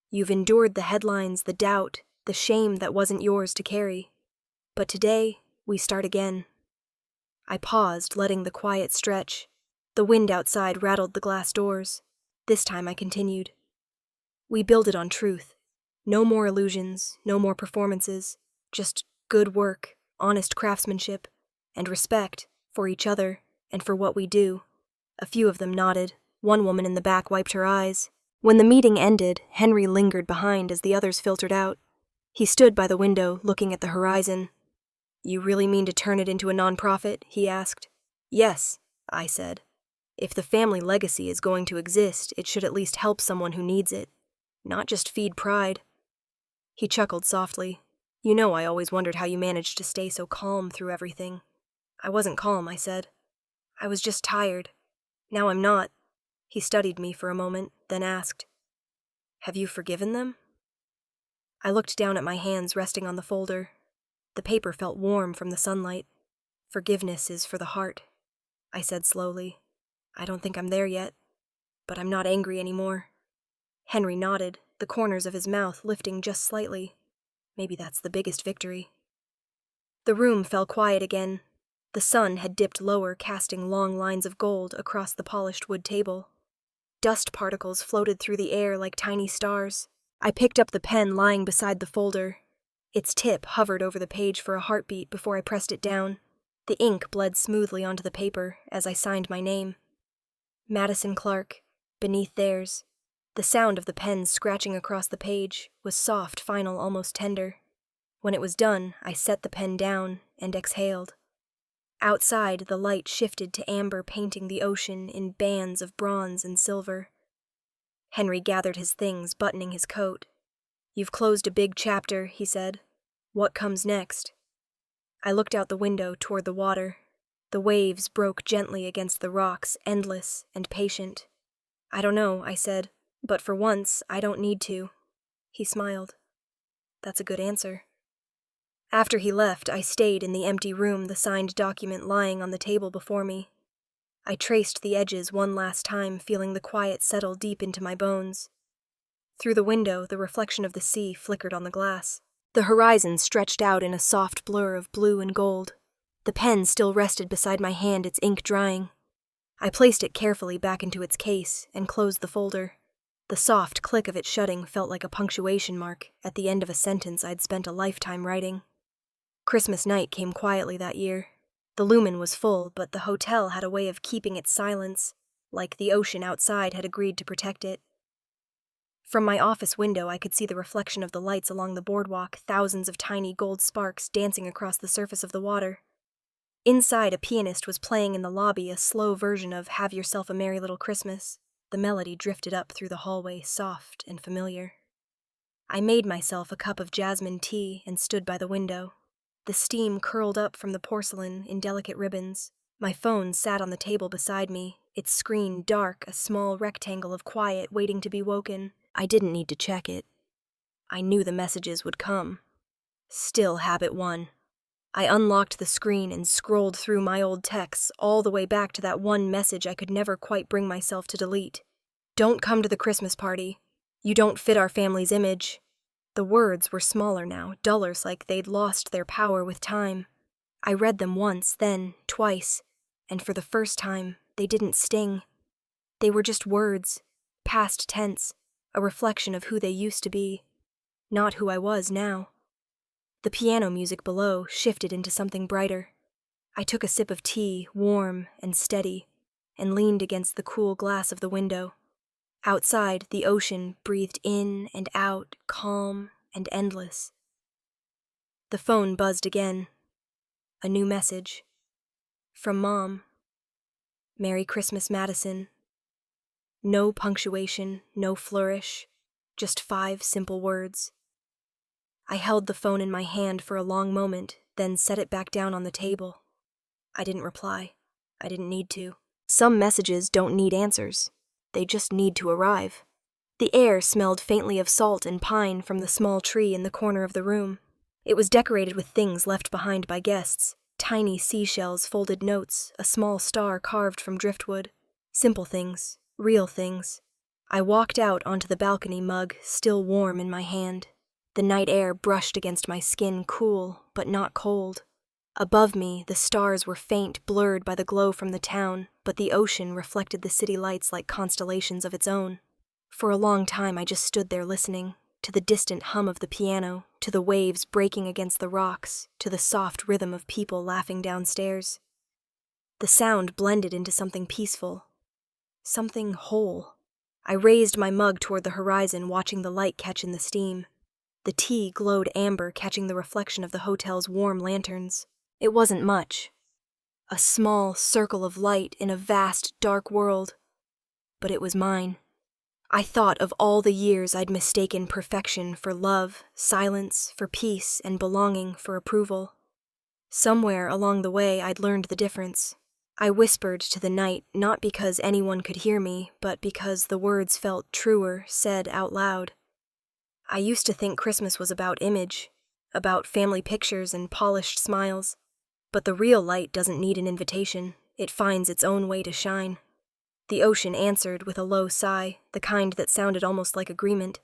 You've endured the headlines, the doubt, the shame that wasn't yours to carry. But today, we start again." I paused, letting the quiet stretch. The wind outside rattled the glass doors. This time I continued. "We build it on truth. No more illusions, no more performances. Just good work, honest craftsmanship, and respect for each other and for what we do." A few of them nodded. One woman in the back wiped her eyes. When the meeting ended, Henry lingered behind as the others filtered out. He stood by the window, looking at the horizon. "You really mean to turn it into a nonprofit?" he asked. "Yes," I said. "If the family legacy is going to exist, it should at least help someone who needs it, not just feed pride." He chuckled softly. "You know, I always wondered how you managed to stay so calm through everything." "I wasn't calm," I said. "I was just tired. Now I'm not." He studied me for a moment, then asked, "Have you forgiven them?" I looked down at my hands resting on the folder. The paper felt warm from the sunlight. "Forgiveness is for the heart," I said slowly. "I don't think I'm there yet, but I'm not angry anymore." Henry nodded, the corners of his mouth lifting just slightly. Maybe that's the biggest victory. The room fell quiet again. The sun had dipped lower, casting long lines of gold across the polished wood table. Dust particles floated through the air like tiny stars. I picked up the pen lying beside the folder. Its tip hovered over the page for a heartbeat before I pressed it down. The ink bled smoothly onto the paper as I signed my name. Madison Clarke, beneath theirs. The sound of the pen scratching across the page was soft, final, almost tender. When it was done, I set the pen down and exhaled. Outside, the light shifted to amber, painting the ocean in bands of bronze and silver. Henry gathered his things, buttoning his coat. "You've closed a big chapter," he said. "What comes next?" I looked out the window toward the water. The waves broke gently against the rocks, endless and patient. "I don't know," I said, "but for once, I don't need to." He smiled. "That's a good answer." After he left, I stayed in the empty room, the signed document lying on the table before me. I traced the edges one last time, feeling the quiet settle deep into my bones. Through the window, the reflection of the sea flickered on the glass. The horizon stretched out in a soft blur of blue and gold. The pen still rested beside my hand, its ink drying. I placed it carefully back into its case and closed the folder. The soft click of it shutting felt like a punctuation mark at the end of a sentence I'd spent a lifetime writing. Christmas night came quietly that year. The lumen was full, but the hotel had a way of keeping its silence, like the ocean outside had agreed to protect it. From my office window, I could see the reflection of the lights along the boardwalk, thousands of tiny gold sparks dancing across the surface of the water. Inside, a pianist was playing in the lobby a slow version of "Have Yourself a Merry Little Christmas." The melody drifted up through the hallway, soft and familiar. I made myself a cup of jasmine tea and stood by the window. The steam curled up from the porcelain in delicate ribbons. My phone sat on the table beside me, its screen dark, a small rectangle of quiet waiting to be woken. I didn't need to check it. I knew the messages would come. Still habit one. I unlocked the screen and scrolled through my old texts all the way back to that one message I could never quite bring myself to delete. "Don't come to the Christmas party. You don't fit our family's image." The words were smaller now, duller, like they'd lost their power with time. I read them once, then twice, and for the first time, they didn't sting. They were just words, past tense, a reflection of who they used to be, not who I was now. The piano music below shifted into something brighter. I took a sip of tea, warm and steady, and leaned against the cool glass of the window. Outside, the ocean breathed in and out, calm and endless. The phone buzzed again. A new message. From Mom. "Merry Christmas, Madison." No punctuation, no flourish, just 5 simple words. I held the phone in my hand for a long moment, then set it back down on the table. I didn't reply. I didn't need to. Some messages don't need answers. They just need to arrive. The air smelled faintly of salt and pine from the small tree in the corner of the room. It was decorated with things left behind by guests. Tiny seashells, folded notes, a small star carved from driftwood. Simple things, real things. I walked out onto the balcony, mug still warm in my hand. The night air brushed against my skin, cool, but not cold. Above me, the stars were faint, blurred by the glow from the town, but the ocean reflected the city lights like constellations of its own. For a long time, I just stood there listening, to the distant hum of the piano, to the waves breaking against the rocks, to the soft rhythm of people laughing downstairs. The sound blended into something peaceful, something whole. I raised my mug toward the horizon, watching the light catch in the steam. The tea glowed amber, catching the reflection of the hotel's warm lanterns. It wasn't much. A small circle of light in a vast, dark world. But it was mine. I thought of all the years I'd mistaken perfection for love, silence for peace, and belonging for approval. Somewhere along the way, I'd learned the difference. I whispered to the night, not because anyone could hear me, but because the words felt truer, said out loud. I used to think Christmas was about image, about family pictures and polished smiles. But the real light doesn't need an invitation. It finds its own way to shine. The ocean answered with a low sigh, the kind that sounded almost like agreement.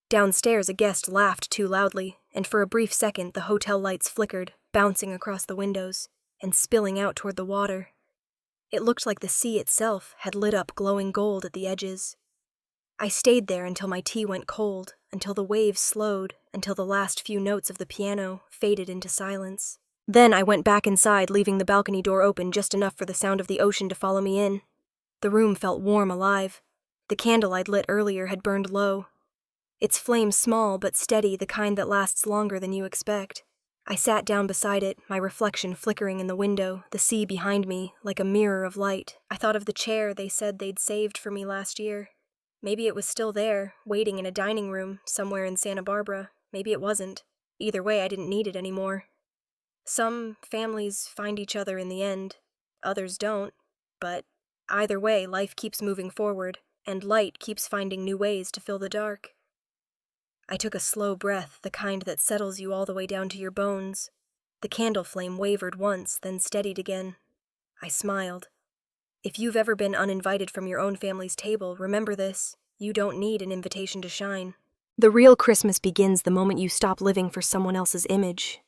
Downstairs, a guest laughed too loudly, and for a brief second the hotel lights flickered, bouncing across the windows, and spilling out toward the water. It looked like the sea itself had lit up glowing gold at the edges. I stayed there until my tea went cold, until the waves slowed, until the last few notes of the piano faded into silence. Then I went back inside, leaving the balcony door open just enough for the sound of the ocean to follow me in. The room felt warm, alive. The candle I'd lit earlier had burned low. Its flame small but steady, the kind that lasts longer than you expect. I sat down beside it, my reflection flickering in the window, the sea behind me, like a mirror of light. I thought of the chair they said they'd saved for me last year. Maybe it was still there, waiting in a dining room somewhere in Santa Barbara. Maybe it wasn't. Either way, I didn't need it anymore. Some families find each other in the end, others don't, but either way, life keeps moving forward, and light keeps finding new ways to fill the dark. I took a slow breath, the kind that settles you all the way down to your bones. The candle flame wavered once, then steadied again. I smiled. If you've ever been uninvited from your own family's table, remember this: you don't need an invitation to shine. The real Christmas begins the moment you stop living for someone else's image